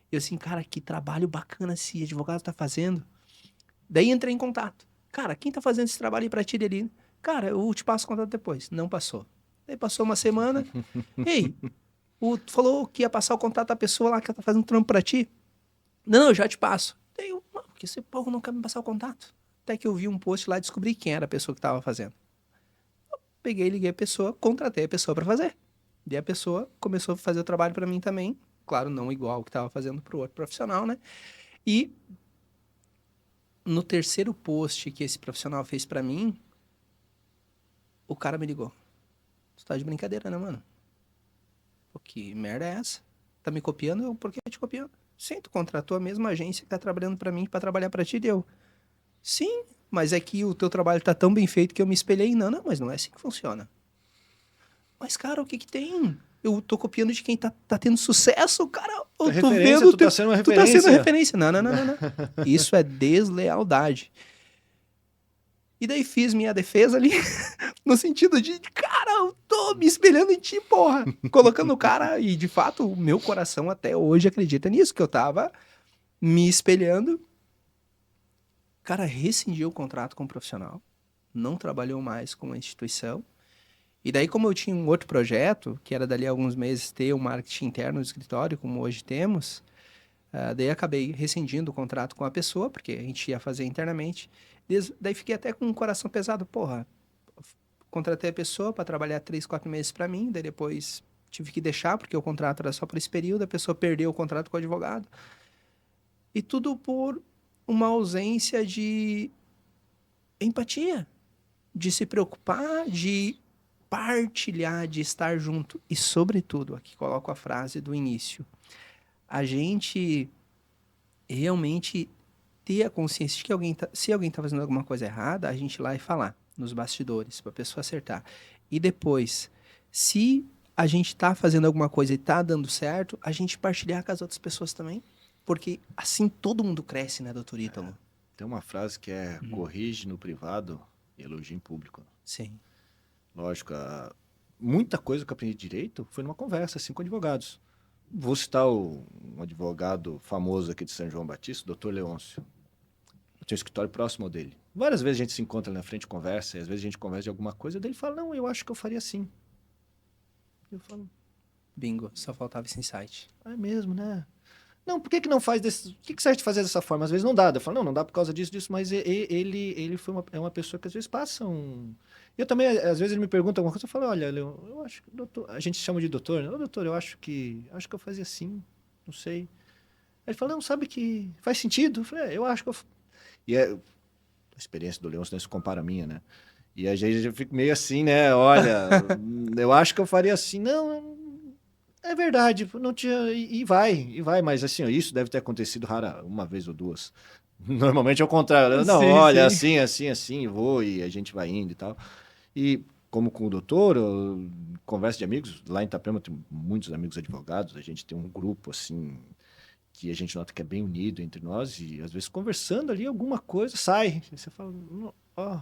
E eu assim, cara, que trabalho bacana esse advogado tá fazendo. Daí entrei em contato. Cara, quem tá fazendo esse trabalho aí pra ti ali? Cara, eu te passo o contato depois. Não passou. Daí passou uma semana. Ei, tu falou que ia passar o contato da pessoa lá que tá fazendo trampo pra ti? Não, eu já te passo. Daí eu, mano, porque esse povo não quer me passar o contato. Até que eu vi um post lá e descobri quem era a pessoa que tava fazendo. Peguei, liguei a pessoa, contratei a pessoa pra fazer. Daí a pessoa começou a fazer o trabalho pra mim também. Claro, não igual o que tava fazendo pro outro profissional, né? E no terceiro post que esse profissional fez pra mim, o cara me ligou. Tu tá de brincadeira, né, mano? Pô, que merda é essa? Tá me copiando? Eu, por que te copiando? Sim, tu contratou a mesma agência que tá trabalhando pra mim pra trabalhar pra ti, deu. Sim, mas é que o teu trabalho tá tão bem feito que eu me espelhei. Não, não, mas não é assim que funciona. Mas, cara, o que que tem? Eu tô copiando de quem tá tendo sucesso, cara. Eu tô Referência, vendo tu tá sendo uma tu tá sendo referência. referência. Não, não, não, não, não. Isso é deslealdade. E daí fiz minha defesa ali, no sentido de, cara, eu tô me espelhando em ti, porra. Colocando o cara, e de fato, o meu coração até hoje acredita nisso, que eu tava me espelhando. O cara rescindiu o contrato com o profissional, não trabalhou mais com a instituição. E daí, como eu tinha um outro projeto, que era dali a alguns meses ter o marketing interno do escritório, como hoje temos, daí acabei rescindindo o contrato com a pessoa, porque a gente ia fazer internamente. Daí fiquei até com o coração pesado, porra. Contratei a pessoa para trabalhar 3, 4 meses para mim, daí depois tive que deixar, porque o contrato era só por esse período, a pessoa perdeu o contrato com o advogado. E tudo por uma ausência de empatia, de se preocupar, de partilhar, de estar junto. E, sobretudo, aqui coloco a frase do início, a gente realmente ter a consciência de que se alguém tá fazendo alguma coisa errada, a gente ir lá e falar. nos bastidores, para a pessoa acertar. E depois, se a gente tá fazendo alguma coisa e tá dando certo, a gente partilhar com as outras pessoas também. Porque assim todo mundo cresce, né, doutor Ítalo? Tem uma frase que é corrige no privado e elogia em público. Sim. Lógico, muita coisa que eu aprendi de direito foi numa conversa assim com advogados. Vou citar um advogado famoso aqui de São João Batista, o doutor Leôncio. Eu tenho um escritório próximo dele. Várias vezes a gente se encontra ali na frente, conversa, e às vezes a gente conversa de alguma coisa, daí ele fala, não, eu acho que eu faria assim. Eu falo, Bingo, só faltava esse insight. é mesmo, né? Não, por que que não faz desse... Por que que você acha de fazer dessa forma? Às vezes não dá. Eu falo, não, não dá por causa disso, mas ele foi é uma pessoa que às vezes passa um... Eu também, às vezes ele me pergunta alguma coisa, eu falo, olha, Leon, eu acho que doutor... A gente chama de doutor, né? Ô, doutor, eu acho que eu fazia assim, não sei. Aí ele fala, não, sabe que faz sentido? Eu falei, eu acho que eu... E a experiência do Leôncio não se compara à minha, né? E a gente já fica meio assim, né? Olha, eu acho que eu faria assim. Não, é verdade, não tinha. E vai, mas assim, ó, isso deve ter acontecido rara uma vez ou duas. Normalmente é o contrário. Não, Sim, olha, sim. assim, assim, assim, vou e a gente vai indo e tal. E como com o doutor, eu conversa de amigos, lá em Itapema tem muitos amigos advogados, a gente tem um grupo assim que a gente nota que é bem unido entre nós e às vezes conversando ali alguma coisa sai. Aí você fala, ó,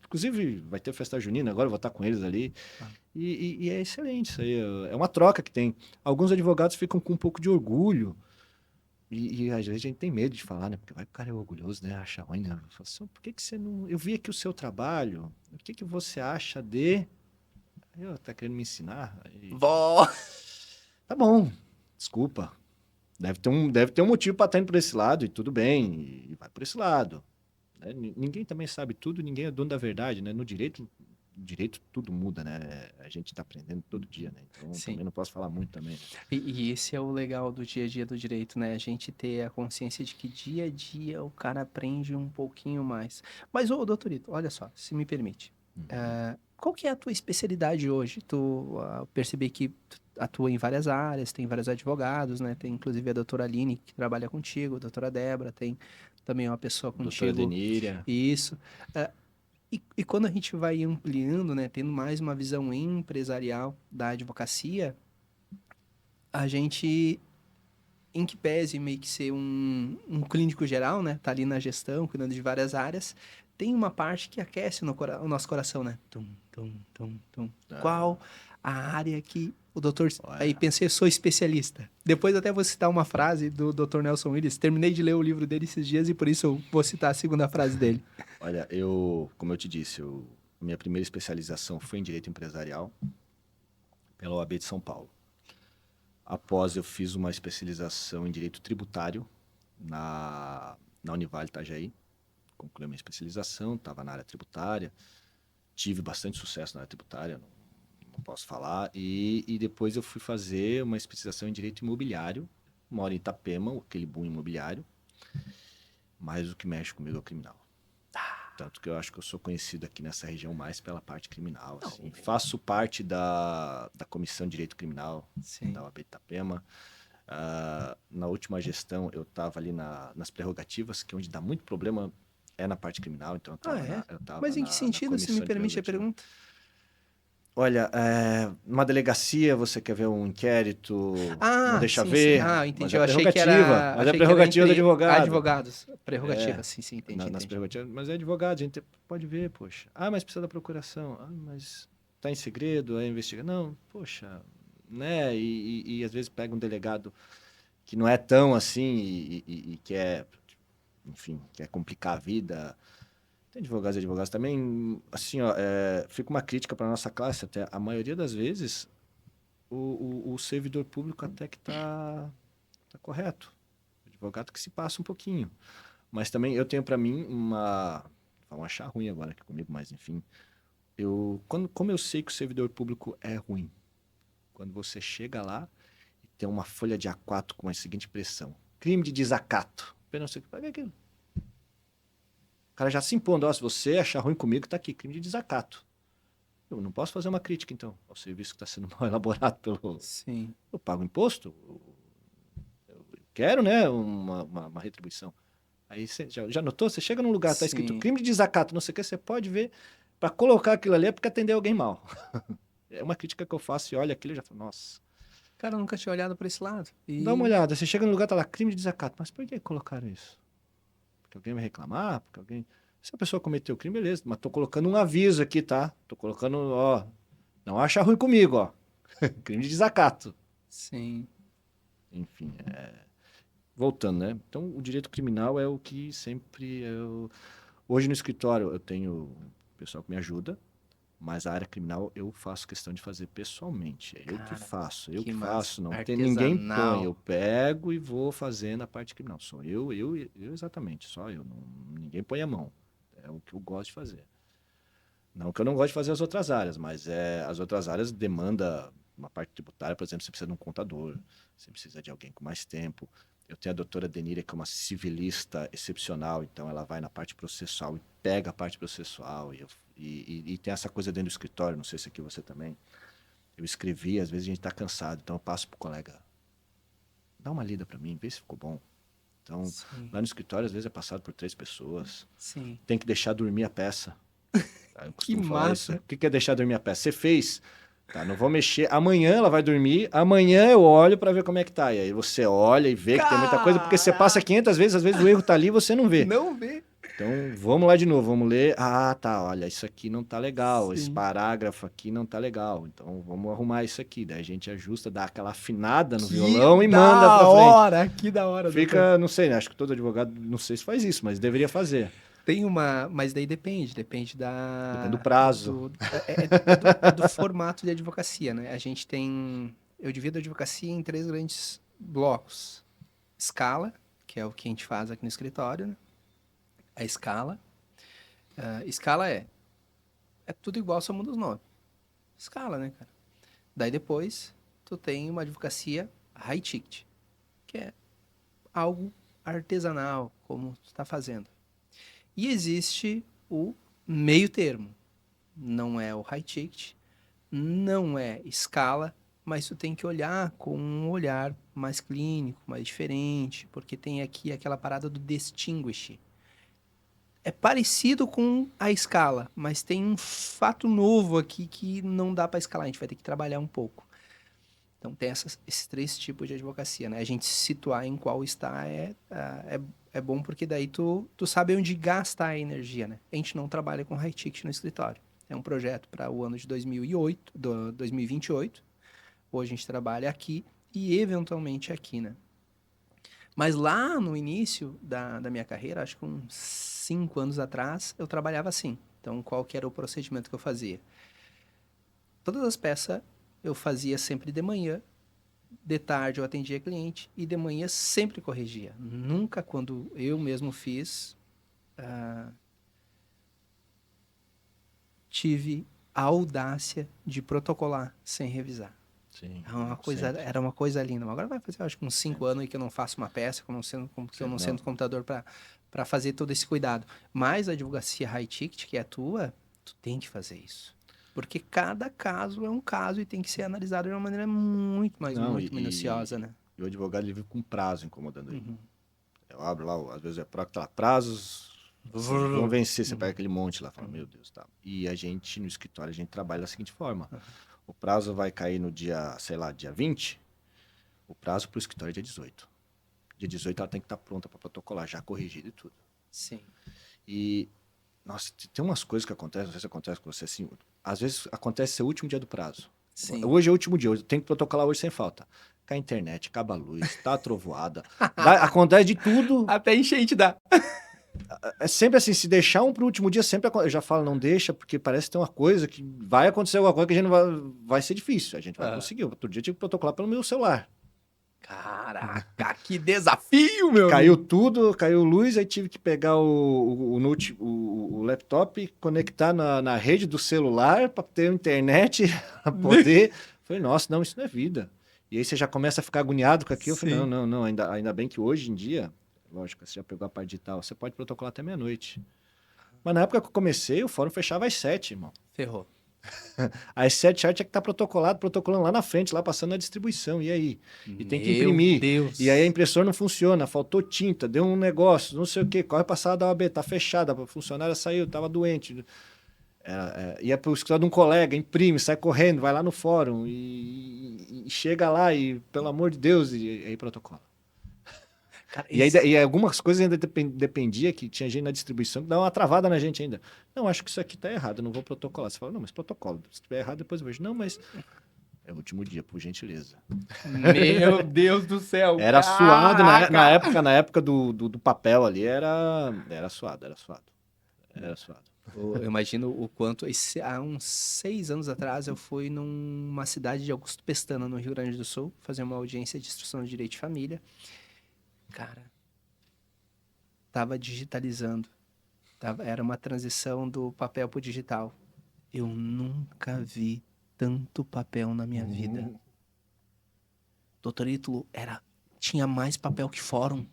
inclusive vai ter festa junina, agora eu vou estar com eles ali. Ah, E é excelente isso aí. É uma troca que tem. Alguns advogados ficam com um pouco de orgulho. E às vezes a gente tem medo de falar, né? Porque vai, o cara é orgulhoso, né? Acha ruim, né? Fala assim, por que que você não. Eu vi aqui o seu trabalho. O que que você acha de. Eu tá querendo me ensinar? Aí, Vó! tá bom, desculpa. Deve ter um motivo para estar indo por esse lado, e tudo bem, e vai por esse lado. Né? Ninguém também sabe tudo, ninguém é dono da verdade, né? No direito tudo muda, né? A gente está aprendendo todo dia, né? Então Sim. também não posso falar muito também. Né? E esse é o legal do dia a dia do direito, né? A gente ter a consciência de que dia a dia o cara aprende um pouquinho mais. Mas, ô, doutorito, olha só, se me permite. Uhum. Qual que é a tua especialidade hoje? Tu percebi que tu atua em várias áreas, tem vários advogados, né? Tem inclusive a doutora Aline, que trabalha contigo, a doutora Débora, tem também uma pessoa Doutora contigo. Deníria, Isso. Ah, e quando a gente vai ampliando, né? Tendo mais uma visão empresarial da advocacia, a gente em que pese meio que ser um clínico geral, né? Tá ali na gestão, cuidando de várias áreas, tem uma parte que aquece o nosso coração, né? Tum, tum, tum, tum. Qual ah, a área que o doutor... Aí olha, pensei, sou especialista. Depois até vou citar uma frase do Dr. Nelson Willis. Terminei de ler o livro dele esses dias e por isso eu vou citar a segunda frase dele. olha, como eu te disse, minha primeira especialização foi em direito empresarial pela OAB de São Paulo. Após eu fiz uma especialização em direito tributário na Univale Itajaí. Concluí a minha especialização, estava na área tributária, tive bastante sucesso na área tributária, não posso falar. E depois eu fui fazer uma especialização em direito imobiliário, moro em Itapema, aquele boom imobiliário, mas o que mexe comigo é o criminal. Tanto que eu acho que eu sou conhecido aqui nessa região mais pela parte criminal. Assim. Faço parte da Comissão de Direito Criminal da Sim. OAB de Itapema. Na última gestão, eu estava ali nas prerrogativas, que é onde dá muito problema é na parte criminal, então Ah, é? eu Mas tava em que na sentido, se me comissão de permite a prerrogativa. pergunta? Olha, numa delegacia você quer ver um inquérito, não Ah, deixa sim, sim. ver, Ah, mas entendi. é Eu achei que prerrogativa, era, mas é achei que era prerrogativa do entre advogado. advogados. Prerrogativa, É, sim, sim, entendi, nas entendi. prerrogativas, mas é advogado, a gente pode ver, poxa. Ah, mas precisa da procuração. Ah, mas tá em segredo, é investigar. Não, poxa, né? E às vezes pega um delegado que não é tão assim e quer, enfim, quer complicar a vida. Tem advogados e advogados também, assim, ó, fica uma crítica para nossa classe, até a maioria das vezes o servidor público até que tá correto. O advogado que se passa um pouquinho. Mas também eu tenho para mim vão achar ruim agora aqui comigo, mas enfim, como eu sei que o servidor público é ruim, quando você chega lá e tem uma folha de A4 com a seguinte impressão: crime de desacato. Apenas você paga aquilo. O cara já se impondo, ó, se você achar ruim comigo, tá aqui, crime de desacato. Eu não posso fazer uma crítica, então, ao serviço que está sendo mal elaborado pelo. Sim, Eu pago imposto, eu quero, né, uma retribuição. Aí você já notou? Você chega num lugar, tá escrito sim. crime de desacato, não sei o que, você pode ver. para colocar aquilo ali é porque atendeu alguém mal. É uma crítica que eu faço e olha aquilo e já falo, nossa. Cara, eu nunca tinha olhado por esse lado. Dá uma olhada, você chega no lugar, tá lá, crime de desacato. Mas por que colocaram isso? Porque alguém vai reclamar? Porque alguém... Se a pessoa cometeu crime, beleza. Mas tô colocando um aviso aqui, tá? Tô colocando, ó... Não acha ruim comigo, ó. Crime de desacato. Sim. Enfim, voltando, né? Então, o direito criminal é o que sempre... Hoje no escritório eu tenho pessoal que me ajuda, mas a área criminal eu faço questão de fazer pessoalmente. É eu que Cara, faço, que massa. não tem ninguém põe. Artesanal. Eu pego e vou fazendo a parte criminal. Sou eu exatamente, só eu. Ninguém põe a mão. É o que eu gosto de fazer. Não que eu não gosto de fazer as outras áreas, mas as outras áreas demandam uma parte tributária, por exemplo, você precisa de um contador, você precisa de alguém com mais tempo. Eu tenho a doutora Denira, que é uma civilista excepcional, então ela vai na parte processual e pega a parte processual. E tem essa coisa dentro do escritório, não sei se aqui você também. Eu escrevi, às vezes a gente está cansado, então eu passo para o colega, dá uma lida para mim, vê se ficou bom. Então, Sim. lá no escritório, às vezes é passado por 3 pessoas. Sim. Tem que deixar dormir a peça. Eu Que costumo falar isso. massa. O que é deixar dormir a peça? Você fez, tá? Não vou mexer. Amanhã ela vai dormir. Amanhã eu olho para ver como é que tá. E aí você olha e vê que tem muita coisa, porque você passa 500 vezes, às vezes o erro tá ali e você não vê. Não vê. Então, vamos lá de novo, vamos ler. Ah, tá, olha, isso aqui não tá legal, esse Sim. parágrafo aqui não tá legal. Então, vamos arrumar isso aqui. Daí a gente ajusta, dá aquela afinada no violão e manda pra frente. Que da hora. Fica, não sei, né? Acho que todo advogado, não sei se faz isso, mas deveria fazer. Tem uma... Mas daí depende Depende da... do prazo. É do formato de advocacia, né? A gente tem... Eu divido a advocacia em 3 grandes blocos. Escala, que é o que a gente faz aqui no escritório, né? A escala. Escala é tudo igual, só muda os nomes. Escala, né, cara? Daí depois, tu tem uma advocacia high ticket, que é algo artesanal, como tu está fazendo. E existe o meio termo. Não é o high ticket, não é escala, mas tu tem que olhar com um olhar mais clínico, mais diferente, porque tem aqui aquela parada do distinguish. É parecido com a escala, mas tem um fato novo aqui que não dá para escalar, a gente vai ter que trabalhar um pouco. Então tem esses 3 tipos de advocacia, né? A gente se situar em qual está é bom porque daí tu sabe onde gastar a energia, né? A gente não trabalha com high ticket no escritório. É um projeto para o ano de 2028. Hoje a gente trabalha aqui e eventualmente aqui, né? Mas lá no início da minha carreira, acho que uns 5 anos atrás, eu trabalhava assim. Então, qual que era o procedimento que eu fazia? Todas as peças eu fazia sempre de manhã, de tarde eu atendia cliente e de manhã sempre corrigia. Nunca, quando eu mesmo fiz, tive a audácia de protocolar sem revisar. Sim, Era uma coisa linda. Mas agora vai fazer, acho que uns 5 anos aí que eu não faço uma peça, que eu não sento computador para fazer todo esse cuidado. Mas a advocacia high ticket, que é a tua, tu tem que fazer isso. Porque cada caso é um caso e tem que ser analisado de uma maneira muito, mas muito minuciosa, né? E o advogado ele vive com prazo incomodando ele. Uhum. Eu abro lá, às vezes tá lá, prazos, vão vencer, você pega aquele monte lá, fala, meu Deus, tá. E a gente, no escritório, a gente trabalha da seguinte forma. O prazo vai cair no dia, sei lá, dia 20, o prazo pro escritório é dia 18. Dia 18 ela tem que estar pronta para protocolar, já corrigido e tudo. Sim. E, nossa, tem umas coisas que acontecem, não sei se acontece com você assim, às vezes acontece ser o último dia do prazo. Sim. Hoje é o último dia, eu tenho que protocolar hoje sem falta. Cai a internet, acaba a luz, tá a trovoada, acontece de tudo. Até enchente dá. É sempre assim, se deixar um pro último dia, sempre eu já falo, não deixa, porque parece que tem uma coisa que vai acontecer alguma coisa que a gente não vai ser difícil, a gente vai conseguir. Outro dia eu tive que protocolar pelo meu celular. Caraca, que desafio, meu Caiu amigo. tudo, caiu luz, aí tive que pegar o laptop, conectar na rede do celular para ter internet, para poder. Falei, nossa, não, isso não é vida. E aí você já começa a ficar agoniado com aquilo. Eu falei, não, ainda bem que hoje em dia, lógico, você já pegou a parte digital, você pode protocolar até meia-noite. Mas na época que eu comecei, o fórum fechava às 7, irmão. Ferrou. Às 7 já tinha que estar protocolando lá na frente, lá passando na distribuição. E aí? E tem que imprimir. Deus. E aí a impressora não funciona, faltou tinta, deu um negócio, não sei o quê, corre passada da OAB, tá fechada, a funcionária saiu, tava doente. Ia para o escritório de um colega, imprime, sai correndo, vai lá no fórum e chega lá e, pelo amor de Deus, e aí protocola. Cara, E algumas coisas ainda dependia que tinha gente na distribuição que dava uma travada na gente ainda. Não, acho que isso aqui tá errado, eu não vou protocolar. Você fala, não, mas protocolo. Se estiver errado, depois eu vejo. Não, mas é o último dia, por gentileza. Meu Deus do céu. Era suado, na época do papel ali, era suado, era suado. Era suado. Eu imagino o quanto. Há uns 6 anos atrás, eu fui numa cidade de Augusto Pestana, no Rio Grande do Sul, fazer uma audiência de instrução de direito de família. Cara, tava digitalizando. Era uma transição do papel pro digital. Eu nunca vi tanto papel na minha vida. Doutor Ítalo, tinha mais papel que fórum.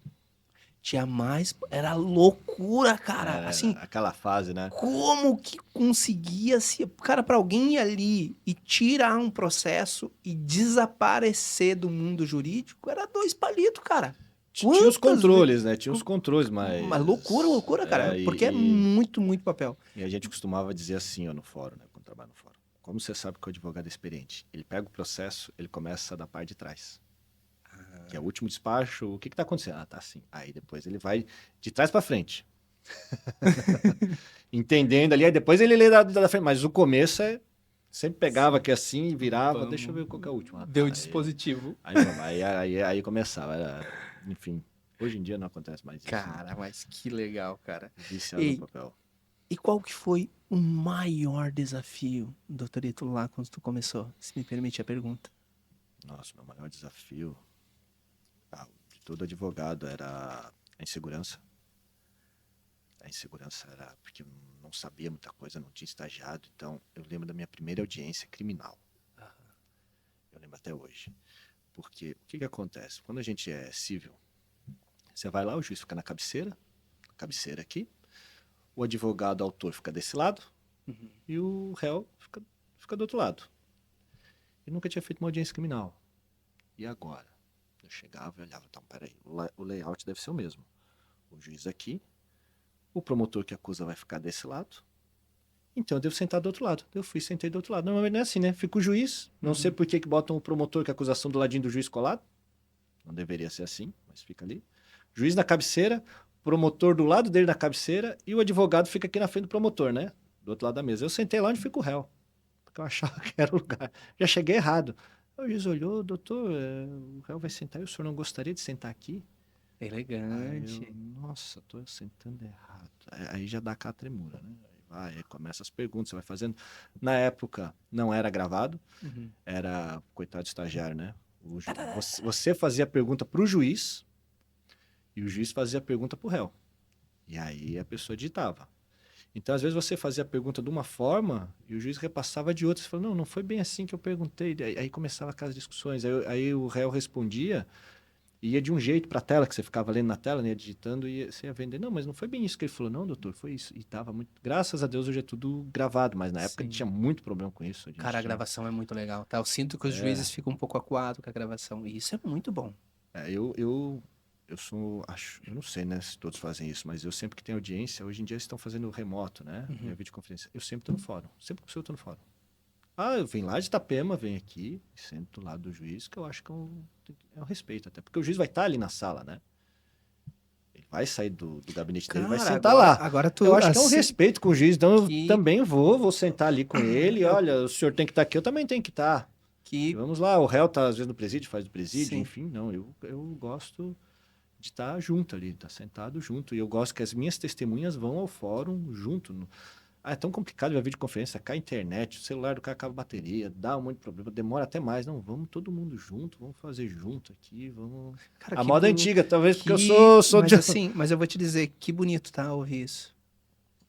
Tinha mais. Era loucura, cara. Assim, Aquela fase, né? como que conseguia se. Cara, pra alguém ir ali e tirar um processo e desaparecer do mundo jurídico, era 2 palitos, cara. Tinha os Quantas controles, né? Tinha os controles, mas. Mas loucura, cara. Porque é muito, muito papel. E a gente costumava dizer assim, ó, no fórum, né? Quando trabalha no fórum. Como você sabe que o advogado é experiente? Ele pega o processo, ele começa da parte de trás. Que é o último despacho. O que tá acontecendo? Ah, tá assim. Aí depois ele vai de trás para frente. Entendendo ali, aí depois ele lê da frente. Mas o começo sempre pegava aqui assim e virava. Deixa eu ver qual que é o último. Deu o dispositivo. Aí começava. Enfim, hoje em dia não acontece mais isso. Cara, mas que legal, cara. Viciado no papel. E qual que foi o maior desafio, doutor Ítalo, lá quando tu começou? Se me permite a pergunta. Nossa, meu maior desafio de todo advogado era a insegurança. A insegurança era porque eu não sabia muita coisa, não tinha estagiado. Então, eu lembro da minha primeira audiência criminal. Eu lembro até hoje. Porque o que acontece? Quando a gente é civil, você vai lá, o juiz fica na cabeceira aqui, o advogado autor fica desse lado e o réu fica do outro lado. Eu nunca tinha feito uma audiência criminal. E agora? Eu chegava e olhava, então, peraí, o layout deve ser o mesmo. O juiz aqui, o promotor que acusa vai ficar desse lado, então eu devo sentar do outro lado. Eu fui e sentei do outro lado. Normalmente não é assim, né? Fica o juiz, não sei por que botam o promotor que é acusação do ladinho do juiz colado. Não deveria ser assim, mas fica ali. Juiz na cabeceira, promotor do lado dele na cabeceira e o advogado fica aqui na frente do promotor, né? Do outro lado da mesa. Eu sentei lá onde fica o réu, porque eu achava que era o lugar. Já cheguei errado. O juiz olhou, doutor, o réu vai sentar e o senhor não gostaria de sentar aqui? Elegante. Nossa, tô sentando errado. Aí já dá aquela tremura, né? Aí começa as perguntas, você vai fazendo. Na época, não era gravado, era, coitado do estagiário, né? Você fazia a pergunta pro juiz e o juiz fazia a pergunta pro réu. E aí a pessoa digitava. Então, às vezes, você fazia a pergunta de uma forma e o juiz repassava de outra. Você falou, não foi bem assim que eu perguntei. Aí começava aquelas discussões. Aí o réu respondia e ia de um jeito para a tela, que você ficava lendo na tela, né, digitando, e você ia vender. Não, mas não foi bem isso que ele falou. Não, doutor, foi isso. E tava muito... Graças a Deus, hoje é tudo gravado, mas na época tinha muito problema com isso. Cara, a gravação é muito legal, tá? Eu sinto que os juízes ficam um pouco acuados com a gravação, e isso é muito bom. Eu sou... eu não sei, né, se todos fazem isso, mas eu sempre que tenho audiência, hoje em dia eles estão fazendo remoto, né, videoconferência. Eu sempre tô no fórum. Sempre que eu tô no fórum. Eu venho lá de Itapema, venho aqui, sento do lado do juiz, que eu acho que é um respeito até. Porque o juiz vai estar ali na sala, né? Ele vai sair do gabinete dele, vai sentar lá. Eu acho que é um respeito com o juiz, então eu também vou sentar ali com ele. Olha, o senhor tem que estar aqui, eu também tenho que estar. Vamos lá, o réu tá às vezes no presídio, faz do presídio, enfim. Não, eu gosto de estar junto ali, estar sentado junto. E eu gosto que as minhas testemunhas vão ao fórum junto. É tão complicado ver a videoconferência, cai a internet, o celular do cara acaba a bateria, dá um monte de problema, demora até mais. Não, vamos todo mundo junto, vamos fazer junto aqui, vamos... Cara, a moda antiga, talvez, porque eu sou mas assim, mas eu vou te dizer, que bonito, tá, ouvir isso.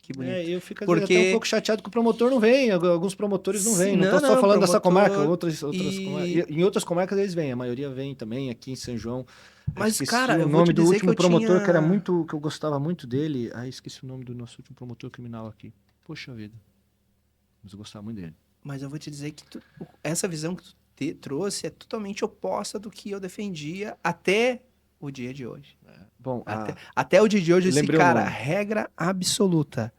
Que bonito. Eu fico até um pouco chateado que o promotor não vem, alguns promotores não vêm. Não tô só falando dessa comarca, outras comarcas. Em outras comarcas eles vêm, a maioria vem também, aqui em São João. Mas, cara, eu o nome do último promotor, que era muito, que eu gostava muito dele. Esqueci o nome do nosso último promotor criminal aqui. Poxa vida. Mas eu gostava muito dele. Mas eu vou te dizer que essa visão que tu trouxe é totalmente oposta do que eu defendia até o dia de hoje. Bom, até o dia de hoje, esse cara, regra absoluta.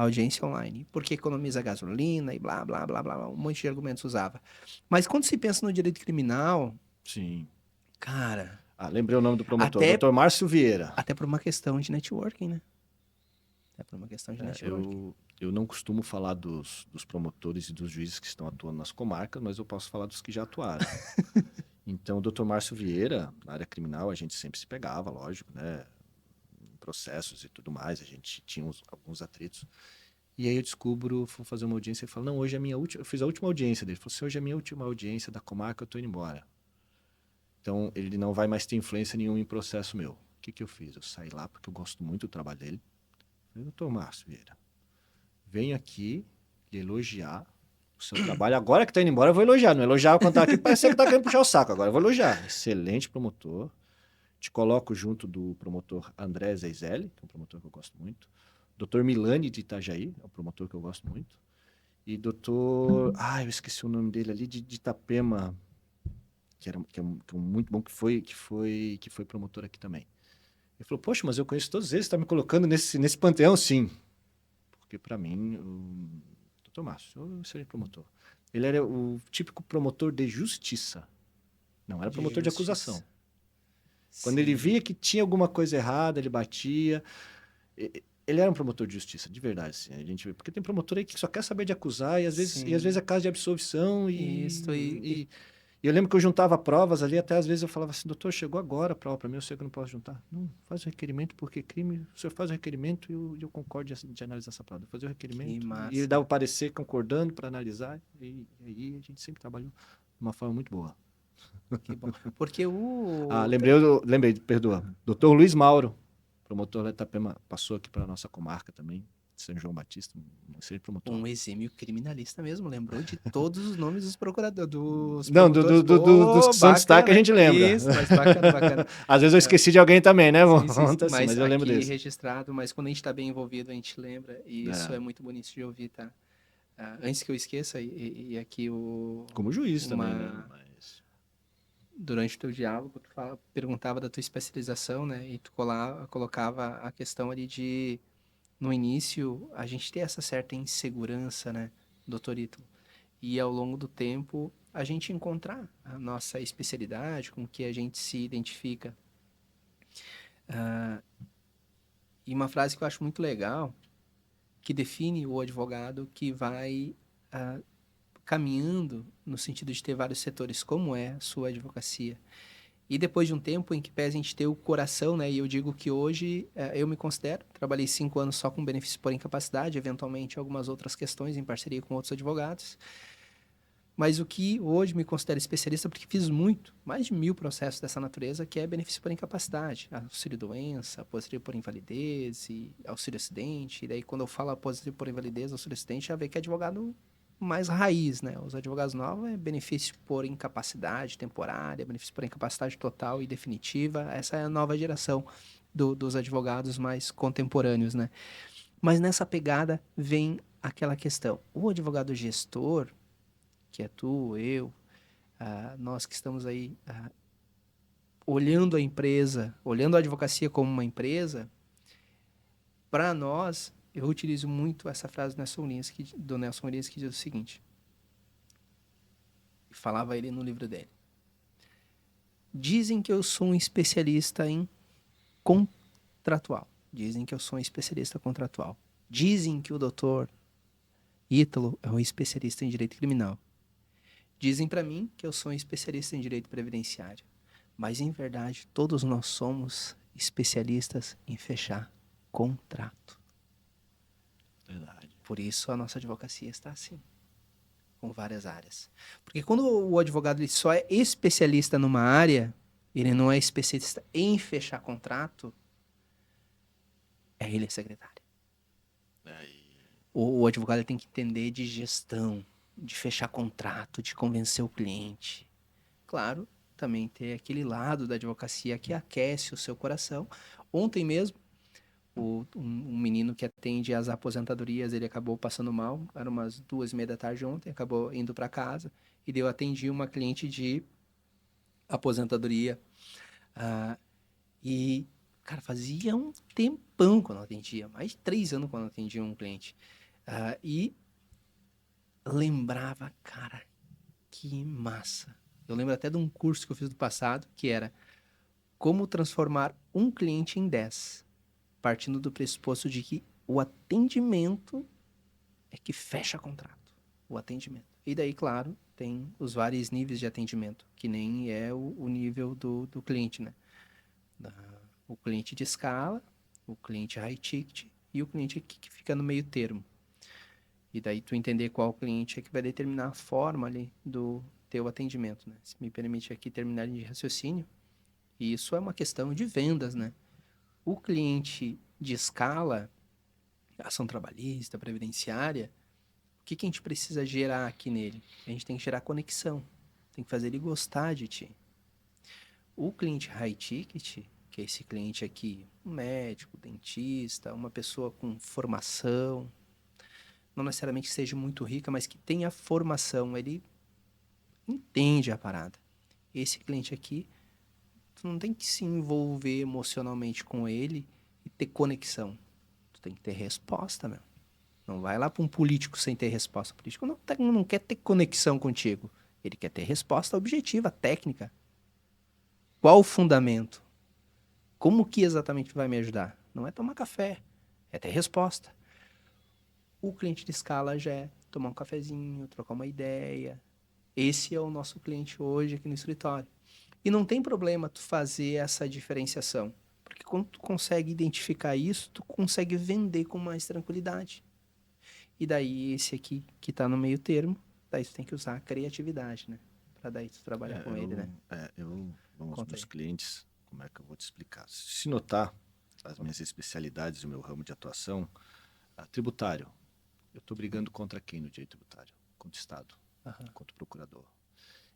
audiência online, porque economiza gasolina e blá, blá, blá, blá, blá, um monte de argumentos usava. Mas quando se pensa no direito criminal, Sim. cara, Ah, lembrei o nome do promotor, até, Dr. Márcio Vieira. até por uma questão de networking, né? Até por uma questão de networking. Eu não costumo falar dos promotores e dos juízes que estão atuando nas comarcas, mas eu posso falar dos que já atuaram. Então, o Dr. Márcio Vieira, na área criminal, a gente sempre se pegava, lógico, né? Em processos e tudo mais, a gente tinha alguns atritos. E aí eu descubro, vou fazer uma audiência e falo, não, hoje é a minha última, eu fiz a última audiência dele. Ele falou assim, hoje é a minha última audiência da comarca, eu tô indo embora. Então, ele não vai mais ter influência nenhuma em processo meu. O que que eu fiz? Eu saí lá porque eu gosto muito do trabalho dele. Falei, doutor Márcio Vieira, venho aqui lhe elogiar o seu trabalho. Agora que tá indo embora, eu vou elogiar. Não elogiar quando tá aqui, parecia que tá querendo puxar o saco. Agora eu vou elogiar. Excelente promotor. Te coloco junto do promotor André Zeizelli, que é um promotor que eu gosto muito. Doutor Milani de Itajaí, é um promotor que eu gosto muito. E doutor... Ah, eu esqueci o nome dele ali, de Itapema, que é um muito bom, que foi promotor aqui também. Ele falou, poxa, mas eu conheço todos eles, você está me colocando nesse panteão? Sim. Porque, para mim, o doutor Márcio, eu seria promotor. Ele era o típico promotor de justiça. Não era promotor de acusação. Quando ele via que tinha alguma coisa errada, ele batia. Ele era um promotor de justiça, de verdade. Assim, a gente vê. Porque tem promotor aí que só quer saber de acusar, e às vezes é caso de absolvição. Isso, E eu lembro que eu juntava provas ali, até às vezes eu falava assim, doutor, chegou agora a prova para mim, eu sei que eu não posso juntar. Não, faz o requerimento, porque crime, o senhor faz o requerimento e eu concordo de analisar essa prova. Eu fazia o que requerimento massa. e ele dava o parecer concordando para analisar, e aí a gente sempre trabalhou de uma forma muito boa. Que bom. Porque Ah, lembrei, perdoa. Doutor Luiz Mauro, promotor da Itapema, passou aqui para a nossa comarca também, de São João Batista, um excelente promotor. Um exímio criminalista mesmo, lembrou de todos os nomes dos procuradores, dos Não, promotores. dos que são destaque a gente lembra. Isso, mas bacana, bacana. Às vezes eu esqueci de alguém também, né? Sim, sim, sim. Assim, mas eu lembro aqui desse. registrado, mas quando a gente está bem envolvido, a gente lembra, e isso é muito bonito de ouvir, tá? Antes que eu esqueça, e aqui Como juiz também, né? durante o teu diálogo, tu perguntava da tua especialização, né? E tu colocava a questão ali de, no início, a gente ter essa certa insegurança, né, doutor Ítalo? E ao longo do tempo, a gente encontrar a nossa especialidade, com que a gente se identifica. E uma frase que eu acho muito legal, que define o advogado que vai caminhando no sentido de ter vários setores, como é a sua advocacia. E depois de um tempo em que pese a gente ter o coração, né? E eu digo que hoje eu me considero, trabalhei 5 anos só com benefício por incapacidade, eventualmente algumas outras questões em parceria com outros advogados. Mas o que hoje me considero especialista, porque fiz mais de 1000 processos dessa natureza, que é benefício por incapacidade, auxílio-doença, aposentadoria por invalidez e auxílio-acidente. E daí, quando eu falo aposentadoria por invalidez, auxílio-acidente, já vê que é advogado mais raiz, né? Os advogados novos é benefício por incapacidade temporária, benefício por incapacidade total e definitiva. Essa é a nova geração dos advogados mais contemporâneos, né? Mas nessa pegada vem aquela questão. O advogado gestor, que é tu, eu, nós que estamos aí olhando a empresa, olhando a advocacia como uma empresa, para nós, eu utilizo muito essa frase do Nelson Lins, que diz o seguinte, falava ele no livro dele. Dizem que eu sou um especialista em contratual. Dizem que eu sou um especialista contratual. Dizem que o doutor Ítalo é um especialista em direito criminal. Dizem para mim que eu sou um especialista em direito previdenciário. Mas, em verdade, todos nós somos especialistas em fechar contrato. Verdade. Por isso, a nossa advocacia está assim, com várias áreas. Porque quando o advogado ele só é especialista numa área, ele não é especialista em fechar contrato, ele é secretário. O advogado tem que entender de gestão, de fechar contrato, de convencer o cliente. Claro, também ter aquele lado da advocacia que aquece o seu coração. Ontem mesmo, um menino que atende as aposentadorias, ele acabou passando mal, era umas 2:30 da tarde ontem, acabou indo para casa, e eu atendi uma cliente de aposentadoria. E, Cara, fazia um tempão quando eu atendia, mais de 3 anos quando eu atendia um cliente. E lembrava, cara, que massa. Eu lembro até de um curso que eu fiz do passado, que era como transformar um cliente em 10, partindo do pressuposto de que o atendimento é que fecha contrato. O atendimento. E daí, claro, tem os vários níveis de atendimento, que nem é o nível do cliente, né? O cliente de escala, o cliente high ticket e o cliente que fica no meio termo. E daí tu entender qual cliente é que vai determinar a forma ali do teu atendimento, né? Se me permite aqui terminar de raciocínio, e isso é uma questão de vendas, né? O cliente de escala, ação trabalhista, previdenciária, o que a gente precisa gerar aqui nele? A gente tem que gerar conexão, tem que fazer ele gostar de ti. O cliente high ticket, que é esse cliente aqui, um médico, dentista, uma pessoa com formação, não necessariamente seja muito rica, mas que tenha formação, ele entende a parada. Esse cliente aqui, tu não tem que se envolver emocionalmente com ele e ter conexão. Tu tem que ter resposta, meu. Não vai lá para um político sem ter resposta. O político não quer ter conexão contigo. Ele quer ter resposta objetiva, técnica. Qual o fundamento? Como que exatamente vai me ajudar? Não é tomar café, é ter resposta. O cliente de escala já é tomar um cafezinho, trocar uma ideia. Esse é o nosso cliente hoje aqui no escritório. E não tem problema tu fazer essa diferenciação, porque quando tu consegue identificar isso, tu consegue vender com mais tranquilidade. E daí esse aqui que tá no meio termo, daí tu tem que usar a criatividade, né? Pra daí tu trabalhar com ele, né? Vamos, Conta meus aí. clientes, como é que eu vou te explicar? Se notar as minhas especialidades, o meu ramo de atuação, tributário, eu estou brigando contra quem no direito tributário? Contra o Estado, Aham, contra o procurador.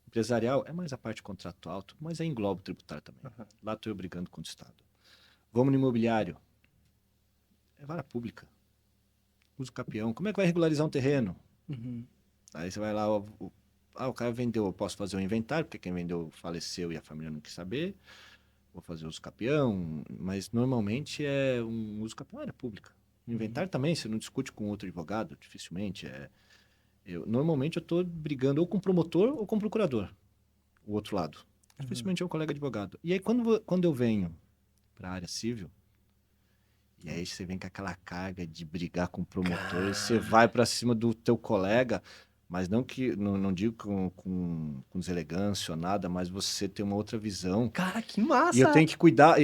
Empresarial é mais a parte contratual, mas é engloba o tributário também. aham. Lá estou eu brigando contra o Estado. Vamos no imobiliário, é vara pública. Uso capião. Como é que vai regularizar um terreno? Uhum. Aí você vai lá, o cara vendeu, eu posso fazer o inventário, porque quem vendeu faleceu e a família não quis saber. Vou fazer uso capião, mas normalmente é um uso capião área pública. O Uhum. inventário também, você não discute com outro advogado, dificilmente. Normalmente eu estou brigando ou com o promotor ou com o procurador, o outro lado. Uhum. Dificilmente é um colega advogado. E aí quando eu venho para a área civil, e aí você vem com aquela carga de brigar com o promotor, e você vai para cima do teu colega, mas não digo com deselegância ou nada, mas você tem uma outra visão. Cara, que E eu massa! tenho que cuidar,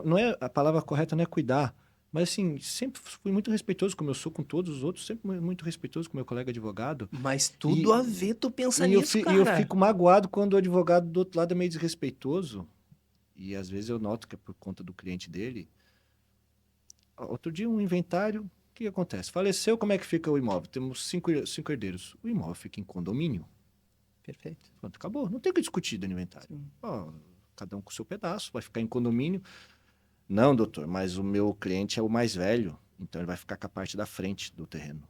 não é a palavra correta, não é cuidar, mas assim, sempre fui muito respeitoso, como eu sou com todos os outros, sempre muito respeitoso com meu colega advogado. Mas tudo a E, ver tu pensa e nisso, eu cara. fico magoado quando o advogado do outro lado é meio desrespeitoso. E às vezes eu noto que é por conta do cliente dele. Outro dia, um inventário, o que acontece? Faleceu, como é que fica o imóvel? Temos cinco herdeiros. O imóvel fica em condomínio. Perfeito. Pronto, acabou. Não tem o que discutir do inventário. Sim. Ó, cada um com o seu pedaço, vai ficar em condomínio. Não, doutor, mas o meu cliente é o mais velho, então ele vai ficar com a parte da frente do terreno.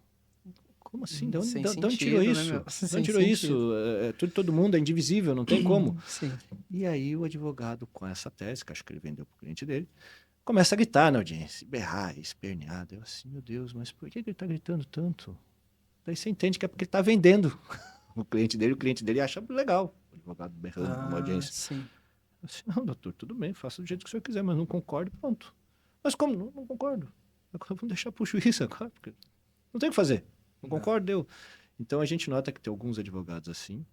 Como assim? Sem De onde tirou sentido, né, meu? isso? De onde Sem tirou sentido. isso? Tudo, todo mundo é indivisível, não tem como. Sim. E aí o advogado, com essa tese, que acho que ele vendeu para o cliente dele, começa a gritar na audiência, berrar, espernear. Eu assim, meu Deus, mas por que ele está gritando tanto? Daí você entende que é porque ele está vendendo o cliente dele acha legal, o advogado berrando numa Ah, audiência. sim. Eu disse, não, doutor, tudo bem, faça do jeito que o senhor quiser, mas não concordo, pronto. Mas como? Não concordo. Agora vamos deixar pro juiz agora, porque não tem o que fazer. Não Não. concordo, deu. Então a gente nota que tem alguns advogados assim.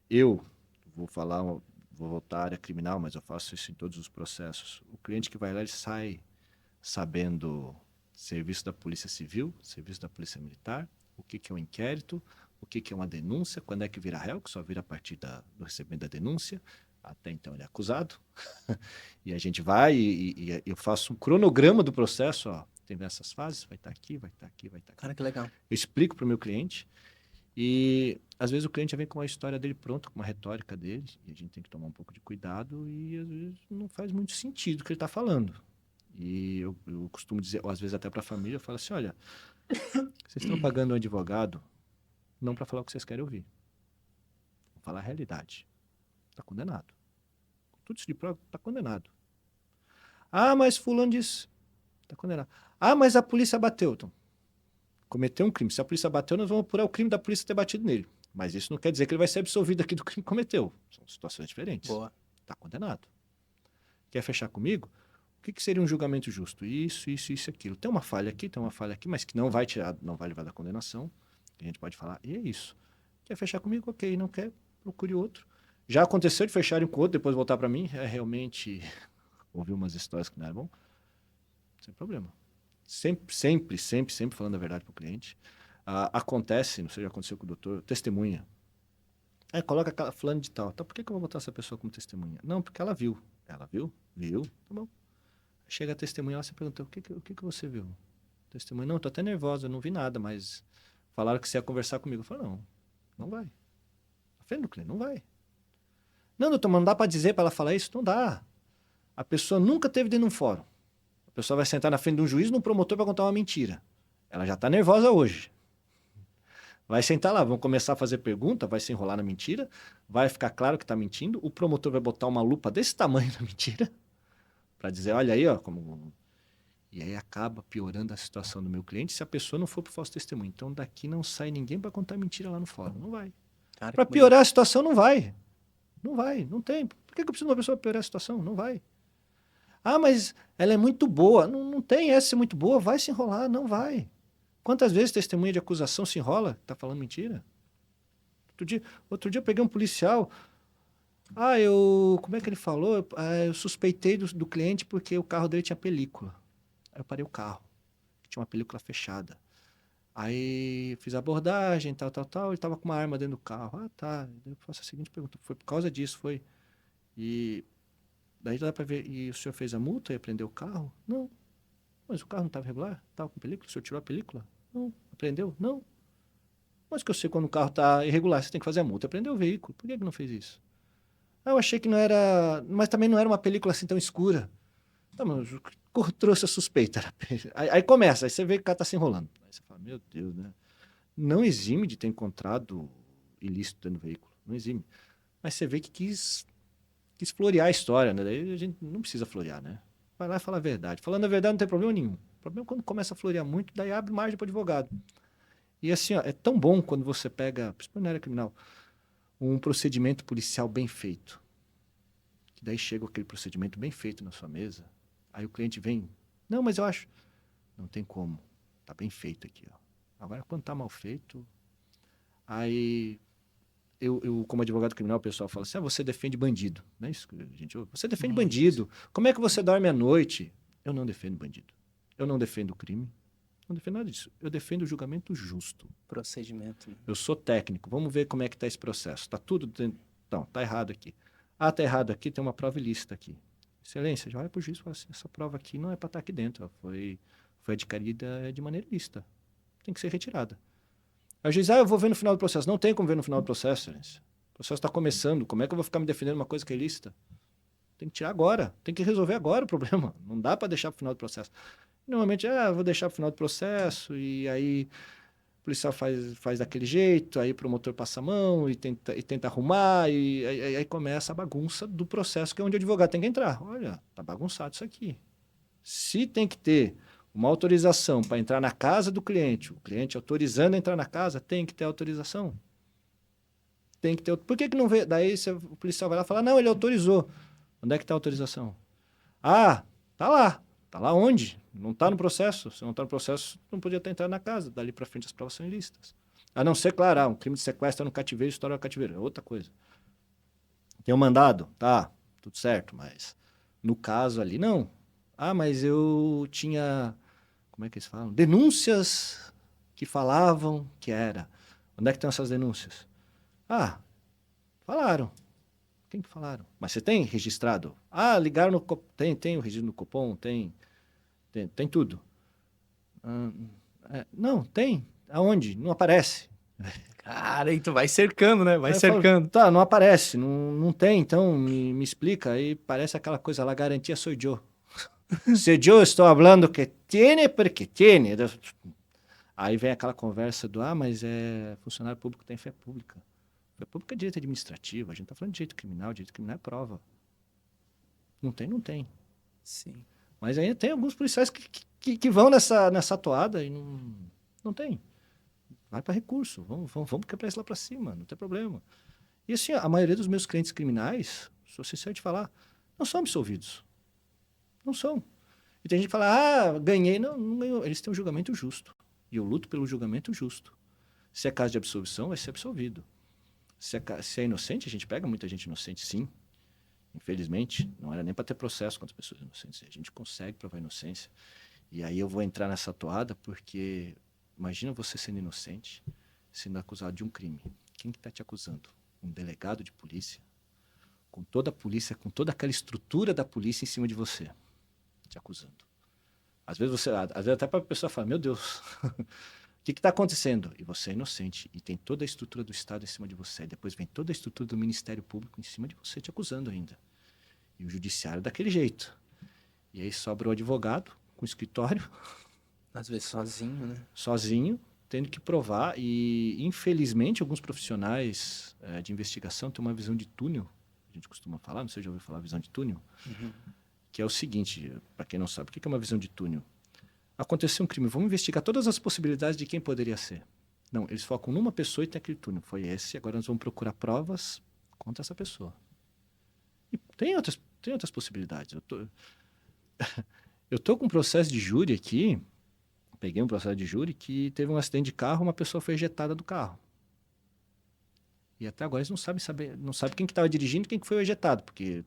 Eu vou falar, vou voltar à área criminal, mas eu faço isso em todos os processos. O cliente que vai lá, ele sai sabendo serviço da Polícia Civil, serviço da Polícia Militar, o que é um inquérito, o que é uma denúncia, quando é que vira réu, que só vira a partir do recebimento da denúncia. Até então ele é acusado. E a gente vai e eu faço um cronograma do processo, ó. Tem essas fases, vai estar aqui, vai estar aqui, vai estar aqui. Cara, que legal. Eu explico para o meu cliente e às vezes o cliente já vem com a história dele pronta, com uma retórica dele, e a gente tem que tomar um pouco de cuidado e às vezes não faz muito sentido o que ele está falando. E eu costumo dizer, ou às vezes até para a família, eu falo assim, olha, vocês estão pagando um advogado não para falar o que vocês querem ouvir. Vou falar a realidade. Está condenado. Tudo isso de prova está condenado. Ah, mas fulano disse. Está condenado. Ah, mas a polícia bateu. Então, cometeu um crime. Se a polícia bateu, nós vamos apurar o crime da polícia ter batido nele. Mas isso não quer dizer que ele vai ser absolvido aqui do crime que cometeu. São situações diferentes. Boa. Está condenado. Quer fechar comigo? O que seria um julgamento justo? Isso, aquilo. Tem uma falha aqui, mas que não vai tirar, não vai levar da condenação. A gente pode falar, e é isso. Quer fechar comigo? Ok. Não quer? Procure outro. Já aconteceu de fecharem com outro, depois voltar para mim. Realmente ouvi umas histórias que não eram bom. Sem problema. Sempre falando a verdade para o cliente. Acontece, não sei se já aconteceu com o doutor, testemunha. Aí coloca aquela fulano de tal. Tá, por que eu vou botar essa pessoa como testemunha? Não, porque ela viu. Ela viu? Viu. Tá bom. Chega a testemunha, você pergunta, o que você viu? Testemunha, não, tô até nervosa, não vi nada, mas falaram que você ia conversar comigo. Eu falei, não vai. Na frente do cliente, não vai. Não, doutor, mas não dá para dizer para ela falar isso? Não dá. A pessoa nunca teve dentro de um fórum. A pessoa vai sentar na frente de um juiz, num promotor para contar uma mentira. Ela já está nervosa hoje. Vai sentar lá, vão começar a fazer pergunta, vai se enrolar na mentira, vai ficar claro que está mentindo, o promotor vai botar uma lupa desse tamanho na mentira para dizer, olha aí, ó, como... E aí acaba piorando a situação do meu cliente se a pessoa não for para o falso testemunho. Então daqui não sai ninguém para contar mentira lá no fórum. Não vai. Para piorar a situação, não vai. Não vai, não tem. Por que eu preciso de uma pessoa para piorar a situação? Não vai. Ah, mas ela é muito boa. Não tem essa ser muito boa, vai se enrolar, não vai. Quantas vezes testemunha de acusação se enrola? Tá falando mentira? Outro dia eu peguei um policial. Como é que ele falou? Eu suspeitei do cliente porque o carro dele tinha película. Aí eu parei o carro. Tinha uma película fechada. Aí fiz a abordagem, tal. Ele tava com uma arma dentro do carro. Ah, tá. Eu faço a seguinte pergunta. Foi por causa disso, foi? E daí dá pra ver. E o senhor fez a multa e apreendeu o carro? Não. Mas o carro não estava regular? Estava com película? O senhor tirou a película? Não. Apreendeu? Não. Mas que eu sei quando o carro está irregular, você tem que fazer a multa. Apreendeu o veículo. Por que não fez isso? Eu achei que não era... Mas também não era uma película assim tão escura. Tá, mas o que trouxe a suspeita? Aí começa, aí você vê que o cara está se enrolando. Aí você fala, meu Deus, né? Não exime de ter encontrado ilícito dentro do veículo. Não exime. Mas você vê que quis florear a história, né? Daí a gente não precisa florear, né? Vai lá e fala a verdade. Falando a verdade não tem problema nenhum. O problema é quando começa a florear muito, daí abre margem para o advogado. E assim, ó, é tão bom quando você pega, principalmente na área criminal, um procedimento policial bem feito. Que daí chega aquele procedimento bem feito na sua mesa. Aí o cliente vem, não, mas eu acho... Não tem como. Tá bem feito aqui, ó. Agora, quando tá mal feito, aí eu como advogado criminal, o pessoal fala assim, você defende bandido. Não é isso que a gente ouve? Você defende bandido. Como é que você dorme à noite? Eu não defendo bandido. Eu não defendo crime. Não defendo nada disso. Eu defendo o julgamento justo. Procedimento. Né? Eu sou técnico. Vamos ver como é que está esse processo. Está tudo dentro... Não, está errado aqui. Está errado aqui, tem uma prova ilícita aqui. Excelência, já olha para o juiz e fala assim, essa prova aqui não é para estar aqui dentro. Foi adquirida de maneira ilícita. Tem que ser retirada. Aí o juiz, eu vou ver no final do processo. Não tem como ver no final do processo, excelência. O processo está começando. Como é que eu vou ficar me defendendo uma coisa que é ilícita? Tem que tirar agora. Tem que resolver agora o problema. Não dá para deixar para o final do processo. Normalmente, eu vou deixar para o final do processo e aí o policial faz daquele jeito, aí o promotor passa a mão e tenta arrumar e aí começa a bagunça do processo, que é onde o advogado tem que entrar. Olha, tá bagunçado isso aqui. Se tem que ter uma autorização para entrar na casa do cliente, o cliente autorizando a entrar na casa, tem que ter autorização. Tem que ter. Por que não vê? Daí o policial vai lá e fala, não, ele autorizou. Onde é que está a autorização? Tá lá. Tá lá onde? Não está no processo. Se não está no processo, não podia ter entrado na casa. Dali para frente as provas são ilícitas. A não ser, claro, um crime de sequestro no cativeiro, história no cativeiro. É outra coisa. Tem um mandado? Tá, tudo certo, mas no caso ali, não. Mas eu tinha, como é que eles falam? Denúncias que falavam que era. Onde é que estão essas denúncias? Falaram. Quem que falaram? Mas você tem registrado? Ligaram no Copom. Tem o registro no Copom, tem tudo. Não, tem. Aonde? Não aparece. Cara, aí tu vai cercando, né? Vai cercando. Falo, não aparece, não tem, então me explica. Aí parece aquela coisa lá, garantia sou eu. Se eu estou falando que tiene, porque tiene. Aí vem aquela conversa do, mas funcionário público tem fé pública. Fé pública é direito administrativo, a gente está falando de direito criminal é prova. Não tem. Sim. Mas ainda tem alguns policiais que vão nessa toada e não tem. Vai para recurso, vamos quebrar isso lá para cima, não tem problema. E assim, a maioria dos meus clientes criminais, sou sincero de falar, não são absolvidos. Não são. E tem gente que fala, ganhei. Não ganhou. Eles têm um julgamento justo. E eu luto pelo julgamento justo. Se é caso de absolvição, vai ser absolvido. Se é inocente, a gente pega muita gente inocente, sim. Infelizmente, não era nem para ter processo contra pessoas inocentes. A gente consegue provar inocência. E aí eu vou entrar nessa toada porque imagina você sendo inocente, sendo acusado de um crime. Quem que está te acusando? Um delegado de polícia, com toda a polícia, com toda aquela estrutura da polícia em cima de você, te acusando. Às vezes até para a pessoa falar, meu Deus, o que está acontecendo? E você é inocente, e tem toda a estrutura do Estado em cima de você, e depois vem toda a estrutura do Ministério Público em cima de você, te acusando ainda. E o judiciário daquele jeito. E aí sobra o advogado, com o escritório. Às vezes sozinho, né? Sozinho, tendo que provar. E, infelizmente, alguns profissionais de investigação têm uma visão de túnel. A gente costuma falar, não sei se já ouviu falar visão de túnel. Uhum. Que é o seguinte, para quem não sabe, o que é uma visão de túnel? Aconteceu um crime, vamos investigar todas as possibilidades de quem poderia ser. Não, eles focam numa pessoa e tem aquele túnel. Foi esse, agora nós vamos procurar provas contra essa pessoa. E tem outras possibilidades. Eu tô com um processo de júri aqui, peguei um processo de júri que teve um acidente de carro, uma pessoa foi ejetada do carro. E até agora eles não sabem quem que estava dirigindo e quem que foi o ejetado, porque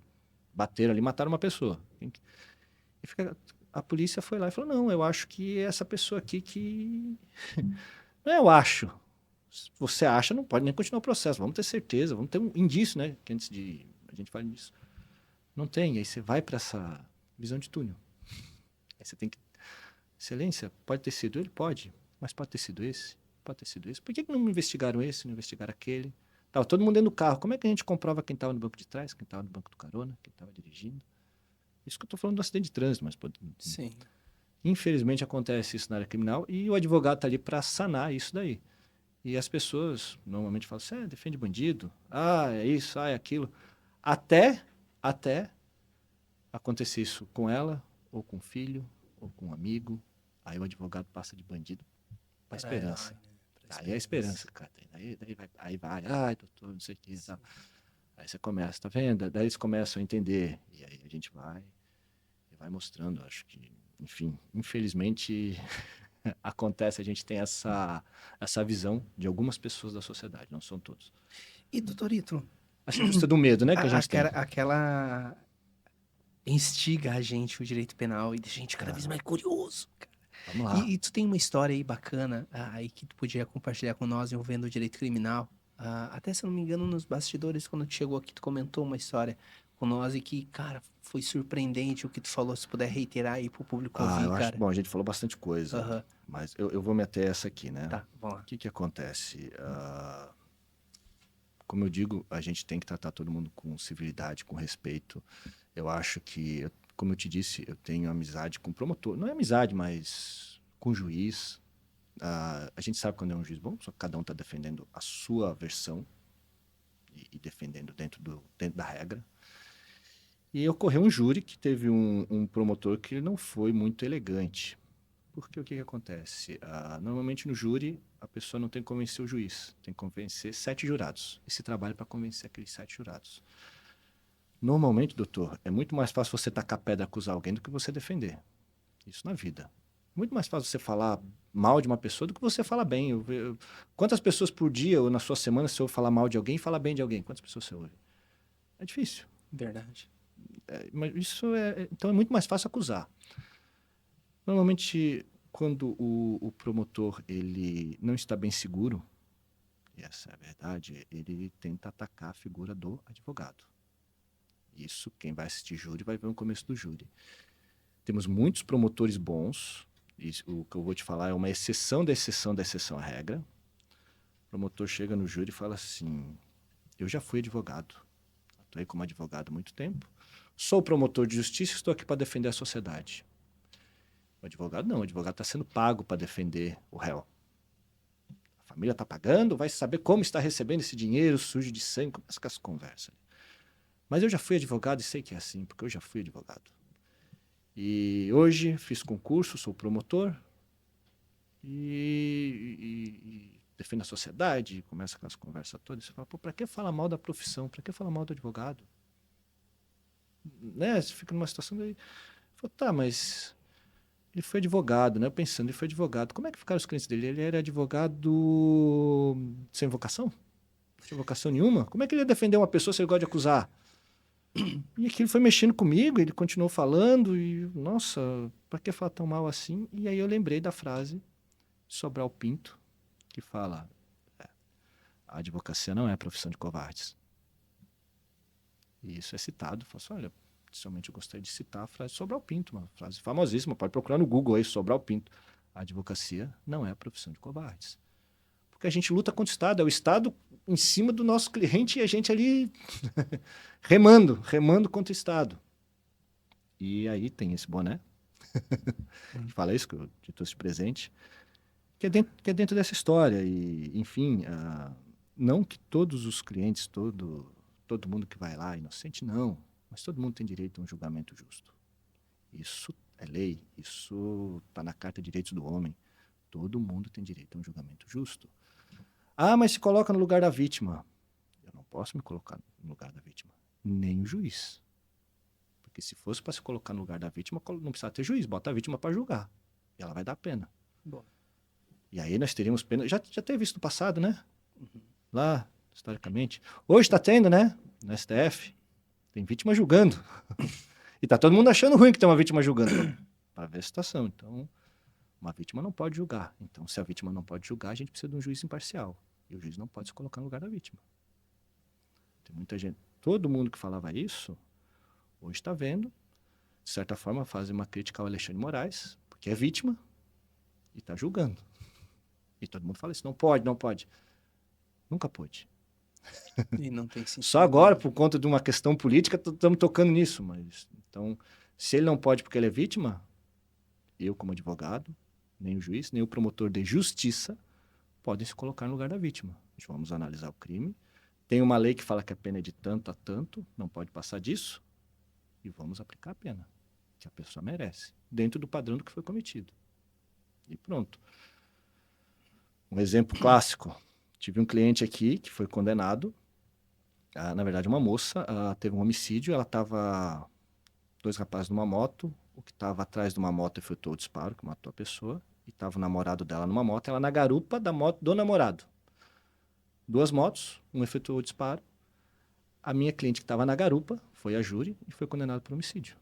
bateram ali e mataram uma pessoa. A polícia foi lá e falou, não, eu acho que é essa pessoa aqui que... Não é eu acho. Se você acha, não pode nem continuar o processo. Vamos ter certeza, vamos ter um indício, né? Que antes de a gente falar disso. Não tem, aí você vai para essa visão de túnel. Aí você tem que... Excelência, pode ter sido ele? Pode. Mas pode ter sido esse? Pode ter sido esse. Por que não investigaram esse, não investigaram aquele? Tava todo mundo dentro do carro. Como é que a gente comprova quem estava no banco de trás, quem estava no banco do carona, quem estava dirigindo? Isso que eu estou falando do acidente de trânsito, mas pode... Sim. Infelizmente acontece isso na área criminal e o advogado está ali para sanar isso daí. E as pessoas normalmente falam assim, defende bandido, é isso, é aquilo. Até acontecer isso com ela, ou com o filho, ou com um amigo. Aí o advogado passa de bandido para esperança. Aí é a esperança, cara. Aí vai, doutor, não sei o que e tal. Aí você começa, tá vendo? Daí eles começam a entender. E aí a gente vai mostrando, acho que, enfim, infelizmente acontece, a gente tem essa visão de algumas pessoas da sociedade, não são todos. E, doutorito, Essa indústria do medo, né, que a gente tem. Aquela instiga a gente o direito penal e deixa a gente cada vez mais curioso, cara. Vamos lá. E tu tem uma história aí bacana aí que tu podia compartilhar com nós envolvendo o direito criminal. Até se eu não me engano, nos bastidores, quando tu chegou aqui, tu comentou uma história com nós e que, cara, foi surpreendente o que tu falou. Se puder reiterar aí pro público ouvir, eu cara. acho, bom, a gente falou bastante coisa, mas eu vou meter essa aqui, né? Tá, vamos lá. O que acontece? Como eu digo, a gente tem que tratar todo mundo com civilidade, com respeito. Eu acho que, como eu te disse, eu tenho amizade com promotor. Não é amizade, mas com juiz. A gente sabe quando é um juiz bom, só que cada um está defendendo a sua versão e defendendo dentro da regra. E ocorreu um júri que teve um promotor que não foi muito elegante. Porque o que acontece? Normalmente no júri, a pessoa não tem que convencer o juiz, tem que convencer 7 jurados. Esse trabalho para convencer aqueles 7 jurados. Normalmente, doutor, é muito mais fácil você tacar pedra e acusar alguém do que você defender. Isso na vida. Muito mais fácil você falar mal de uma pessoa do que você falar bem. Quantas pessoas por dia ou na sua semana você ouve falar mal de alguém e falar bem de alguém? Quantas pessoas você ouve? É difícil. Verdade. Mas então é muito mais fácil acusar. Normalmente, quando o promotor ele não está bem seguro, e essa é a verdade, ele tenta atacar a figura do advogado. Isso, quem vai assistir júri vai ver no começo do júri. Temos muitos promotores bons, e o que eu vou te falar é uma exceção da exceção da exceção à regra. O promotor chega no júri e fala assim, eu já fui advogado, atuei como advogado há muito tempo, sou promotor de justiça e estou aqui para defender a sociedade. O advogado não, o advogado está sendo pago para defender o réu. A família está pagando, vai saber como está recebendo esse dinheiro sujo de sangue, começa com as conversas. Mas eu já fui advogado e sei que é assim, porque eu já fui advogado. E hoje fiz concurso, sou promotor e defendo a sociedade, começa aquelas conversas todas. Você fala, pô, pra que falar mal da profissão? Pra que falar mal do advogado? Né? Você fica numa situação daí. Falo, tá, mas ele foi advogado, né? Eu pensando, ele foi advogado. Como é que ficaram os clientes dele? Ele era advogado sem vocação? Sem vocação nenhuma? Como é que ele ia defender uma pessoa se ele gosta de acusar? E aquilo foi mexendo comigo, ele continuou falando e, nossa, pra que falar tão mal assim? E aí eu lembrei da frase Sobral Pinto, que fala, a advocacia não é a profissão de covardes. E isso é citado. Eu falo assim, olha, principalmente eu gostaria de citar a frase Sobral Pinto, uma frase famosíssima, pode procurar no Google aí, Sobral Pinto. A advocacia não é a profissão de covardes. Porque a gente luta contra o Estado, é o Estado em cima do nosso cliente e a gente ali remando contra o Estado. E aí tem esse boné, que fala isso, que eu te trouxe de presente, que é dentro dessa história. E, enfim, não que todos os clientes, todo mundo que vai lá é inocente, não. Mas todo mundo tem direito a um julgamento justo. Isso é lei, isso está na Carta de Direitos do Homem. Todo mundo tem direito a um julgamento justo. Ah, mas se coloca no lugar da vítima. Eu não posso me colocar no lugar da vítima. Nem o juiz. Porque se fosse para se colocar no lugar da vítima, não precisa ter juiz. Bota a vítima para julgar. E ela vai dar pena. Bom. E aí nós teríamos pena. Já teve isso no passado, né? Lá, historicamente. Hoje está tendo, né? No STF. Tem vítima julgando. E tá todo mundo achando ruim que tem uma vítima julgando. Para ver a situação. Então, uma vítima não pode julgar. Então, se a vítima não pode julgar, a gente precisa de um juiz imparcial. E o juiz não pode se colocar no lugar da vítima. Tem muita gente. Todo mundo que falava isso, hoje está vendo, de certa forma, fazem uma crítica ao Alexandre Moraes, porque é vítima e está julgando. E todo mundo fala isso, não pode, não pode. Nunca pôde. E não tem sentido. Só agora, por conta de uma questão política, estamos tocando nisso. Mas, então, se ele não pode porque ele é vítima, eu, como advogado, nem o juiz, nem o promotor de justiça podem se colocar no lugar da vítima. Vamos analisar o crime. Tem uma lei que fala que a pena é de tanto a tanto, não pode passar disso. E vamos aplicar a pena que a pessoa merece, dentro do padrão do que foi cometido. E pronto. Um exemplo clássico. Tive um cliente aqui que foi condenado. Na verdade, uma moça teve um homicídio. Ela estava... 2 rapazes numa moto. O que estava atrás de uma moto efetuou o disparo, que matou a pessoa. E estava o namorado dela numa moto. Ela na garupa da moto do namorado. 2 motos, um efetuou o disparo. A minha cliente que estava na garupa foi a júri e foi condenada por homicídio.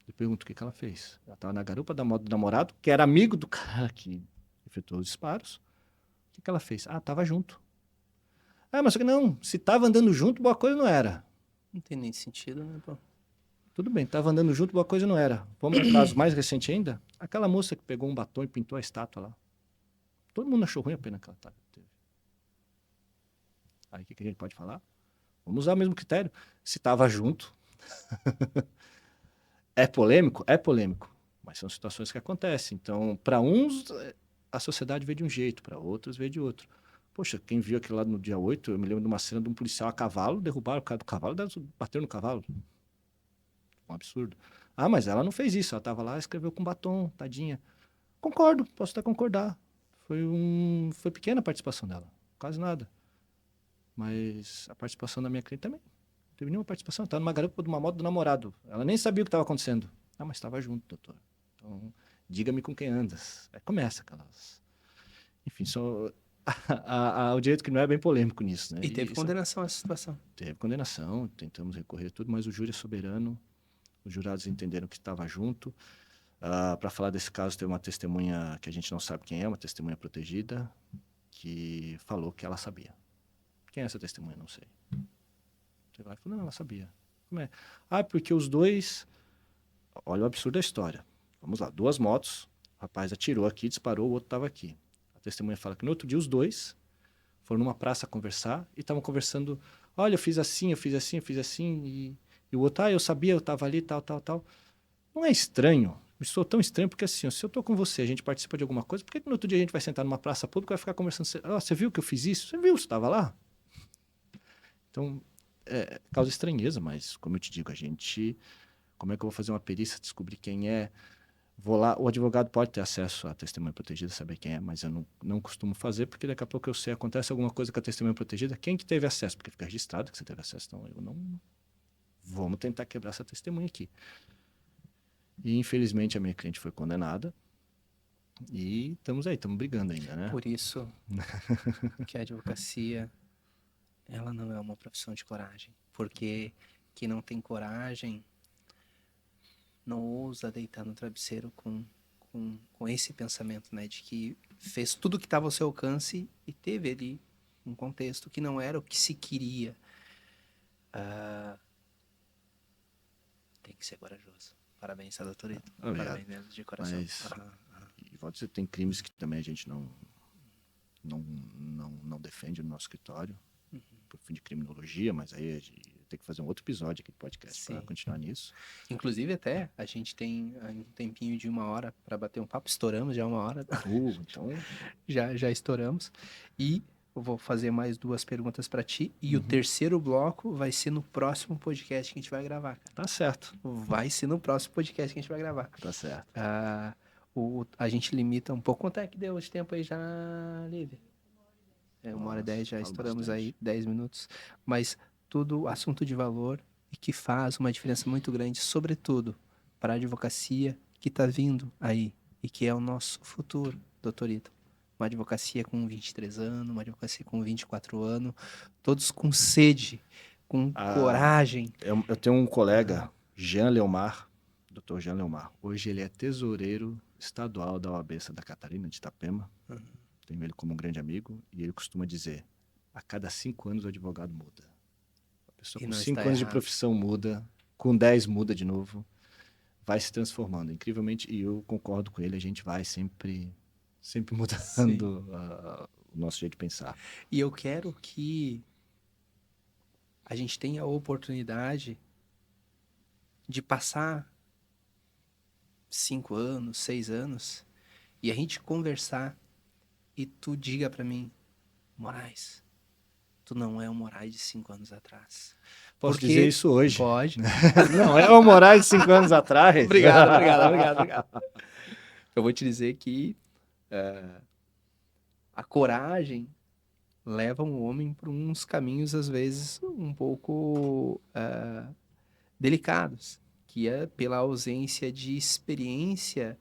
Eu pergunto o que ela fez. Ela estava na garupa da moto do namorado, que era amigo do cara que efetuou os disparos. O que ela fez? Estava junto. Mas só que não, se estava andando junto, boa coisa não era. Não tem nem sentido, né, pô? Tudo bem, estava andando junto, boa coisa não era. Vamos um caso mais recente ainda? Aquela moça que pegou um batom e pintou a estátua lá. Todo mundo achou ruim a pena que ela teve. Aí o que a gente pode falar? Vamos usar o mesmo critério. Se estava junto. É polêmico? É polêmico. Mas são situações que acontecem. Então, para uns, a sociedade vê de um jeito, para outros vê de outro. Poxa, quem viu aquilo lá no dia 8, eu me lembro de uma cena de um policial a cavalo, derrubaram o cara do cavalo, bateram no cavalo. Um absurdo. Mas ela não fez isso. Ela estava lá, escreveu com batom, tadinha. Concordo, posso até concordar. Foi pequena a participação dela. Quase nada. Mas a participação da minha cliente também. Não teve nenhuma participação. Estava numa garupa de uma moto do namorado. Ela nem sabia o que estava acontecendo. Mas estava junto, doutor. Então, diga-me com quem andas. Aí começa aquelas... Enfim, o direito criminal é bem polêmico nisso, né? E teve condenação essa situação. Teve condenação, tentamos recorrer tudo, mas o júri é soberano. Os jurados entenderam que estava junto. Para falar desse caso, teve uma testemunha que a gente não sabe quem é, uma testemunha protegida, que falou que ela sabia. Quem é essa testemunha? Não sei. Você vai e falou, não, ela sabia. Como é? Porque os dois... Olha o absurdo da história. Vamos lá, 2 motos, o rapaz atirou aqui, disparou, o outro estava aqui. A testemunha fala que no outro dia os dois foram numa praça conversar e estavam conversando, olha, eu fiz assim, e o outro, eu sabia, eu estava ali, tal. Não é estranho? Me sou tão estranho porque assim, se eu estou com você, a gente participa de alguma coisa, por que no outro dia a gente vai sentar numa praça pública e vai ficar conversando? Você viu que eu fiz isso? Você viu, você estava lá? Então, causa estranheza, mas como eu te digo, a gente Como é que eu vou fazer uma perícia, descobrir quem é? Vou lá, o advogado pode ter acesso à testemunha protegida, saber quem é, mas eu não costumo fazer, porque daqui a pouco eu sei, acontece alguma coisa com a testemunha protegida, quem que teve acesso? Porque fica registrado que você teve acesso, então eu não... Vamos tentar quebrar essa testemunha aqui. E infelizmente a minha cliente foi condenada, e estamos aí, estamos brigando ainda, né? Por isso que a advocacia, ela não é uma profissão de coragem. Porque quem não tem coragem não ousa deitar no travesseiro com esse pensamento, né? De que fez tudo o que estava ao seu alcance e teve ali um contexto que não era o que se queria. Tem que ser corajoso. Parabéns, tá, doutorito? Obrigado. Parabéns mesmo, de coração. Mas, e volto a dizer, tem crimes que também a gente não defende no nosso escritório, por fim de criminologia, mas aí a gente tem que fazer um outro episódio aqui do podcast para Sim. continuar nisso. Inclusive, até a gente tem um tempinho de 1 hora para bater um papo. Estouramos já 1 hora. Então, Já estouramos. E eu vou fazer mais 2 perguntas para ti. E o terceiro bloco vai ser no próximo podcast que a gente vai gravar, cara. tá certo. Vai ser no próximo podcast que a gente vai gravar. Tá certo. A gente limita um pouco. Quanto é que deu de tempo aí já, Lívia? 1h10, já falo estouramos bastante. aí 10 minutos. Mas tudo assunto de valor e que faz uma diferença muito grande, sobretudo para a advocacia que está vindo aí e que é o nosso futuro, doutorito. Uma advocacia com 23 anos, uma advocacia com 24 anos, todos com sede, com coragem. Eu tenho um colega, Jean Leomar, Dr. Jean Leomar. Hoje ele é tesoureiro estadual da OAB Santa Catarina, de Itapema. Tenho ele como um grande amigo e ele costuma dizer: a cada 5 anos o advogado muda. A pessoa E com não 5 está anos de errado. profissão muda, com 10 muda de novo, vai se transformando. Incrivelmente, e eu concordo com ele, a gente vai sempre mudando o nosso jeito de pensar. E eu quero que a gente tenha a oportunidade de passar 5 anos, 6 anos, e a gente conversar e tu diga pra mim: Moraes, tu não é o Moraes de 5 anos atrás. Posso Porque- dizer isso hoje? Pode. Não é o Moraes de 5 anos atrás? Obrigado. Eu vou te dizer que a coragem leva um homem por uns caminhos, às vezes, um pouco delicados, que é pela ausência de experiência,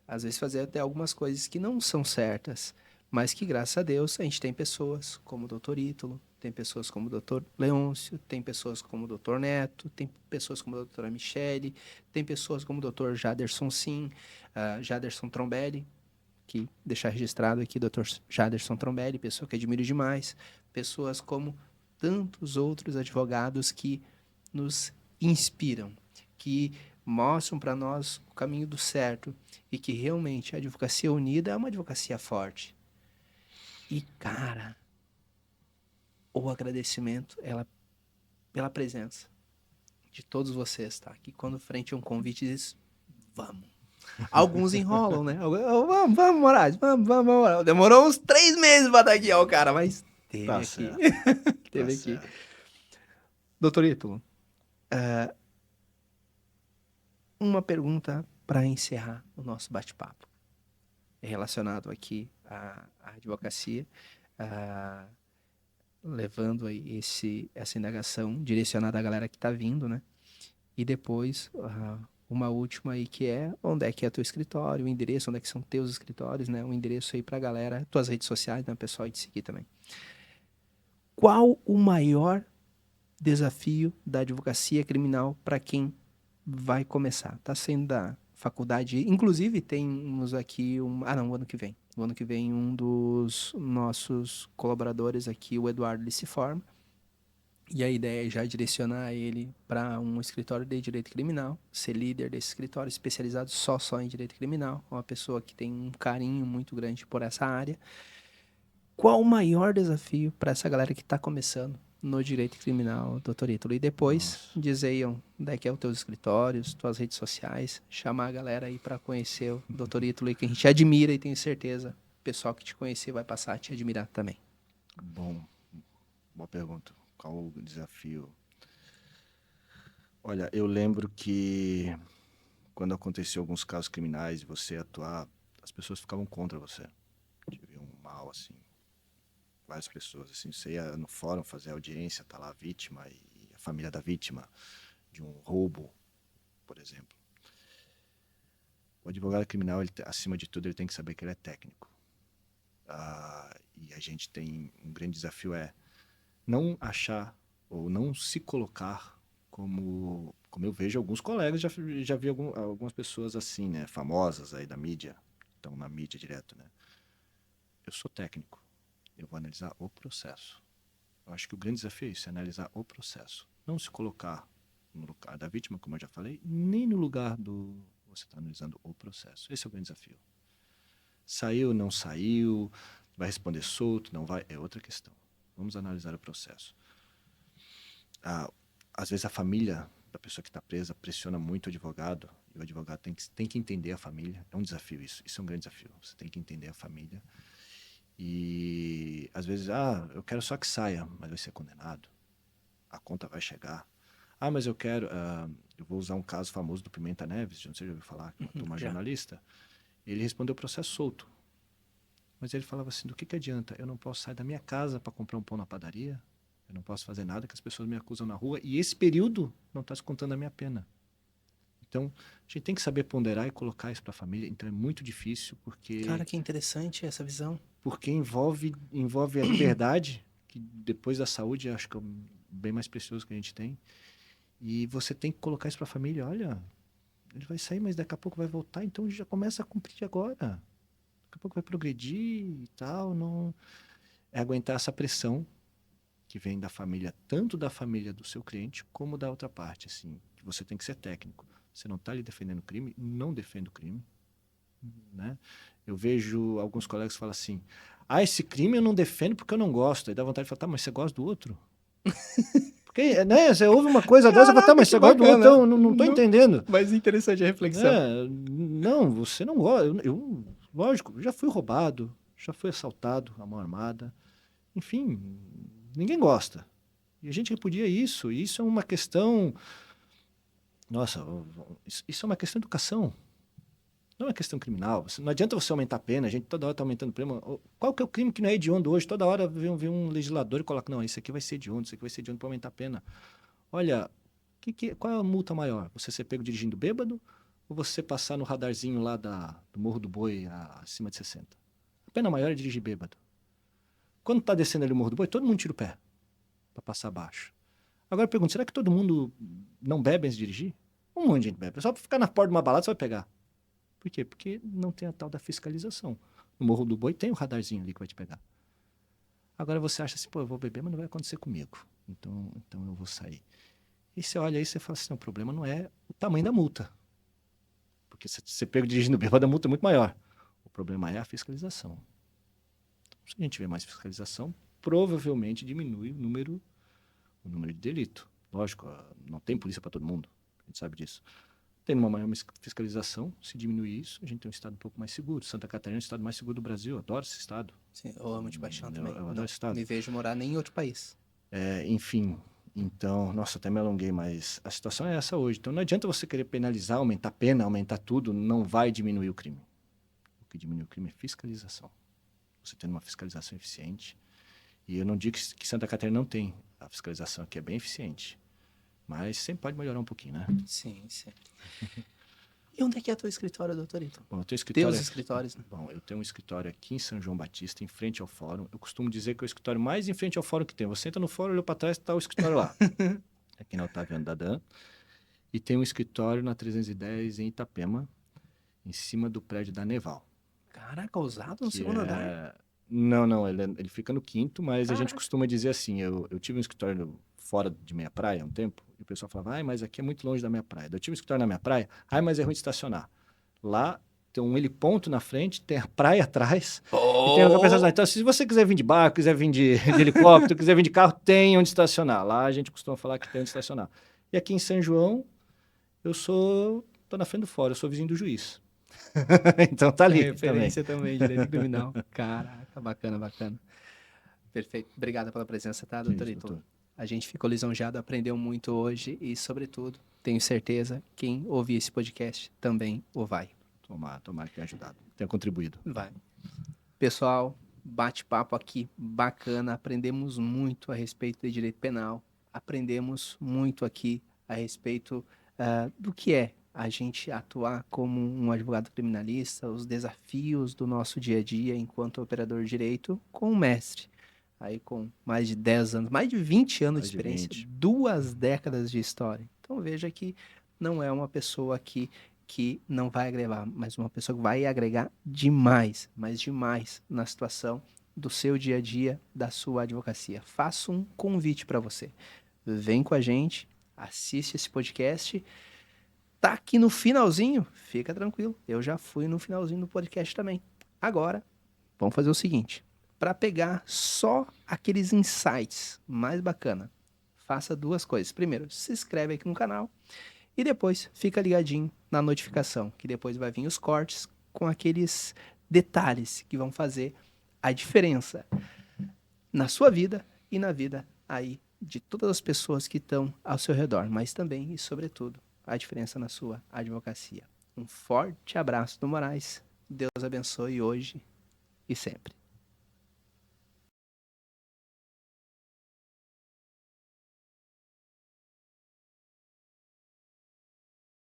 às vezes fazer até algumas coisas que não são certas, mas que, graças a Deus, a gente tem pessoas como o Dr. Ítalo, tem pessoas como o Dr. Leôncio, tem pessoas como o Dr. Neto, tem pessoas como a doutora Michele, tem pessoas como o Dr. Jaderson Sim, Jaderson Trombelli, que deixar registrado aqui, Dr. Jaderson Trombelli, pessoa que admiro demais, pessoas como tantos outros advogados que nos inspiram, que mostram para nós o caminho do certo e que realmente a advocacia unida é uma advocacia forte. E, cara, o agradecimento pela presença de todos vocês, tá? Que quando frente a um convite diz, vamos. Alguns enrolam, né? Vamos, Moraes, vamos, Moraes. Demorou uns 3 meses pra dar aqui, ó, cara, mas teve Tá aqui. certo. Teve Tá aqui. certo. Doutor Ítalo, uma pergunta para encerrar o nosso bate-papo. É relacionado aqui à advocacia, levando aí essa indagação direcionada à galera que está vindo, né? E depois, uma última aí que é onde é que é teu escritório, o endereço, onde é que são teus escritórios, né? Um endereço aí pra galera, tuas redes sociais, né? O pessoal aí te seguir também. Qual o maior desafio da advocacia criminal para quem vai começar? Tá sendo da faculdade, inclusive temos aqui o ano que vem. O ano que vem um dos nossos colaboradores aqui, o Eduardo, ele se forma. E a ideia é já direcionar ele para um escritório de direito criminal, ser líder desse escritório especializado só em direito criminal, uma pessoa que tem um carinho muito grande por essa área. Qual o maior desafio para essa galera que está começando no direito criminal, doutor Ítalo? E depois dizeiam onde é que é os teus escritórios, tuas redes sociais, chamar a galera aí para conhecer o doutor Ítalo, que a gente admira e tenho certeza o pessoal que te conhecer vai passar a te admirar também. Bom, boa pergunta. Qual o desafio? Olha, eu lembro que quando aconteceu alguns casos criminais e você atuar, as pessoas ficavam contra você. Te viam mal, assim. Várias pessoas, assim. Você ia no fórum fazer audiência, tá lá a vítima e a família da vítima de um roubo, por exemplo. O advogado criminal, acima de tudo, ele tem que saber que ele é técnico. E a gente tem um grande desafio não achar ou não se colocar como eu vejo alguns colegas, já vi algumas pessoas assim, né, famosas aí da mídia, estão na mídia direto, né? Eu sou técnico, eu vou analisar o processo. Eu acho que o grande desafio é isso, é analisar o processo. Não se colocar no lugar da vítima, como eu já falei, nem no lugar do... Você está analisando o processo. Esse é o grande desafio. Saiu, não saiu, vai responder solto, não vai, é outra questão. Vamos analisar o processo. Às vezes a família da pessoa que está presa pressiona muito o advogado, e o advogado tem que entender a família. É um desafio isso, isso é um grande desafio. Você tem que entender a família. E às vezes, eu quero só que saia, mas vai ser condenado. A conta vai chegar. Mas eu quero... eu vou usar um caso famoso do Pimenta Neves, não sei se já ouviu falar, que matou uma jornalista. Ele respondeu o processo solto. Mas ele falava assim, do que adianta? Eu não posso sair da minha casa para comprar um pão na padaria, eu não posso fazer nada que as pessoas me acusam na rua, e esse período não está descontando a minha pena. Então, a gente tem que saber ponderar e colocar isso para a família. Então, é muito difícil, Cara, que interessante essa visão. porque envolve a liberdade, que depois da saúde, acho que é o bem mais precioso que a gente tem. E você tem que colocar isso para a família. Olha, ele vai sair, mas daqui a pouco vai voltar, então já começa a cumprir agora. Daqui a pouco vai progredir e tal. Não... É aguentar essa pressão que vem da família, tanto da família do seu cliente, como da outra parte, assim, que você tem que ser técnico. Você não está ali defendendo o crime, não defenda o crime, né? Eu vejo alguns colegas que falam assim, esse crime eu não defendo porque eu não gosto. Aí dá vontade de falar, tá, mas você gosta do outro? Porque, né, você ouve uma coisa dessa e fala, tá, mas Que você gosta do outro, bacana. então não tô entendendo. Mas interessante a reflexão. Não, você não gosta. Lógico, já fui roubado, já fui assaltado à mão armada. Enfim, ninguém gosta. E a gente repudia isso. E isso é uma questão... Nossa, isso é uma questão de educação. Não é uma questão criminal. Não adianta você aumentar a pena. A gente toda hora está aumentando o prêmio. Qual que é o crime que não é hediondo hoje? Toda hora vem um legislador e coloca, não, isso aqui vai ser hediondo, isso aqui vai ser hediondo para aumentar a pena. Olha, qual é a multa maior? Você ser pego dirigindo bêbado ou você passar no radarzinho lá do Morro do Boi acima de 60? A pena maior é dirigir bêbado. Quando está descendo ali o Morro do Boi, todo mundo tira o pé para passar abaixo. Agora eu pergunto, será que todo mundo não bebe antes de dirigir? Um monte de gente bebe. Só para ficar na porta de uma balada você vai pegar. Por quê? Porque não tem a tal da fiscalização. No Morro do Boi tem o radarzinho ali que vai te pegar. Agora você acha assim, eu vou beber, mas não vai acontecer comigo. Então eu vou sair. E você olha aí e você fala assim, o problema não é o tamanho da multa. Porque se você pega dirigindo bêbado, a multa é muito maior. O problema é a fiscalização. Então, se a gente tiver mais fiscalização, provavelmente diminui o número de delito. Lógico, não tem polícia para todo mundo. A gente sabe disso. Tendo uma maior fiscalização, se diminuir isso, a gente tem um estado um pouco mais seguro. Santa Catarina é o estado mais seguro do Brasil. Eu adoro esse estado. Sim, eu amo de paixão também. Eu adoro esse estado. Me vejo morar nem em outro país. Enfim, então, nossa, até me alonguei, mas a situação é essa hoje. Então não adianta você querer penalizar, aumentar a pena, aumentar tudo, não vai diminuir o crime. O que diminui o crime é fiscalização. Você tendo uma fiscalização eficiente. E eu não digo que Santa Catarina não tem. A fiscalização aqui é bem eficiente. Mas sempre pode melhorar um pouquinho, né? Sim, sim. E onde é que é teu escritório, doutorito? Bom, eu tenho escritório... Teus escritórios, né? Bom, eu tenho um escritório aqui em São João Batista, em frente ao fórum. Eu costumo dizer que é o escritório mais em frente ao fórum que tem. Você entra no fórum, olha para trás, está o escritório lá. Aqui na Otaviano Dadan. E tem um escritório na 310 em Itapema, em cima do prédio da Neval. Caraca, ousado no segundo andar. Não, ele fica no quinto, mas Caraca. a gente costuma dizer assim, eu tive um escritório fora de Meia Praia há um tempo, e o pessoal falava, mas aqui é muito longe da Meia Praia. Eu tive um escritório na Meia Praia, mas é ruim de estacionar. Lá tem um heliponto na frente, tem a praia atrás, e tem uma capacidade. Então, se você quiser vir de barco, quiser vir de helicóptero, quiser vir de carro, tem onde estacionar. Lá a gente costuma falar que tem onde estacionar. E aqui em São João, tô na frente do fórum, eu sou vizinho do juiz. Então tá ali referência também, direito criminal. Caraca, bacana. Perfeito. Obrigado pela presença, tá, doutorito? A gente ficou lisonjeado, aprendeu muito hoje e, sobretudo, tenho certeza, quem ouvir esse podcast também o vai. Tomar que tenha ajudado, tenha contribuído. Vai. Pessoal, bate-papo aqui bacana, aprendemos muito a respeito de direito penal, aprendemos muito aqui a respeito do que é a gente atuar como um advogado criminalista, os desafios do nosso dia a dia enquanto operador de direito com o mestre. Aí com mais de 10 anos, mais de 20 anos de experiência, 2 décadas de história. Então veja que não é uma pessoa que não vai agregar, mas uma pessoa que vai agregar demais, mas demais na situação do seu dia a dia, da sua advocacia. Faço um convite para você. Vem com a gente, assiste esse podcast. Tá aqui no finalzinho? Fica tranquilo, eu já fui no finalzinho do podcast também. Agora, vamos fazer o seguinte. Para pegar só aqueles insights mais bacana, faça 2 coisas. Primeiro, se inscreve aqui no canal. E depois fica ligadinho na notificação, que depois vai vir os cortes com aqueles detalhes que vão fazer a diferença na sua vida e na vida aí de todas as pessoas que estão ao seu redor, mas também e sobretudo a diferença na sua advocacia. Um forte abraço do Moraes. Deus abençoe hoje e sempre.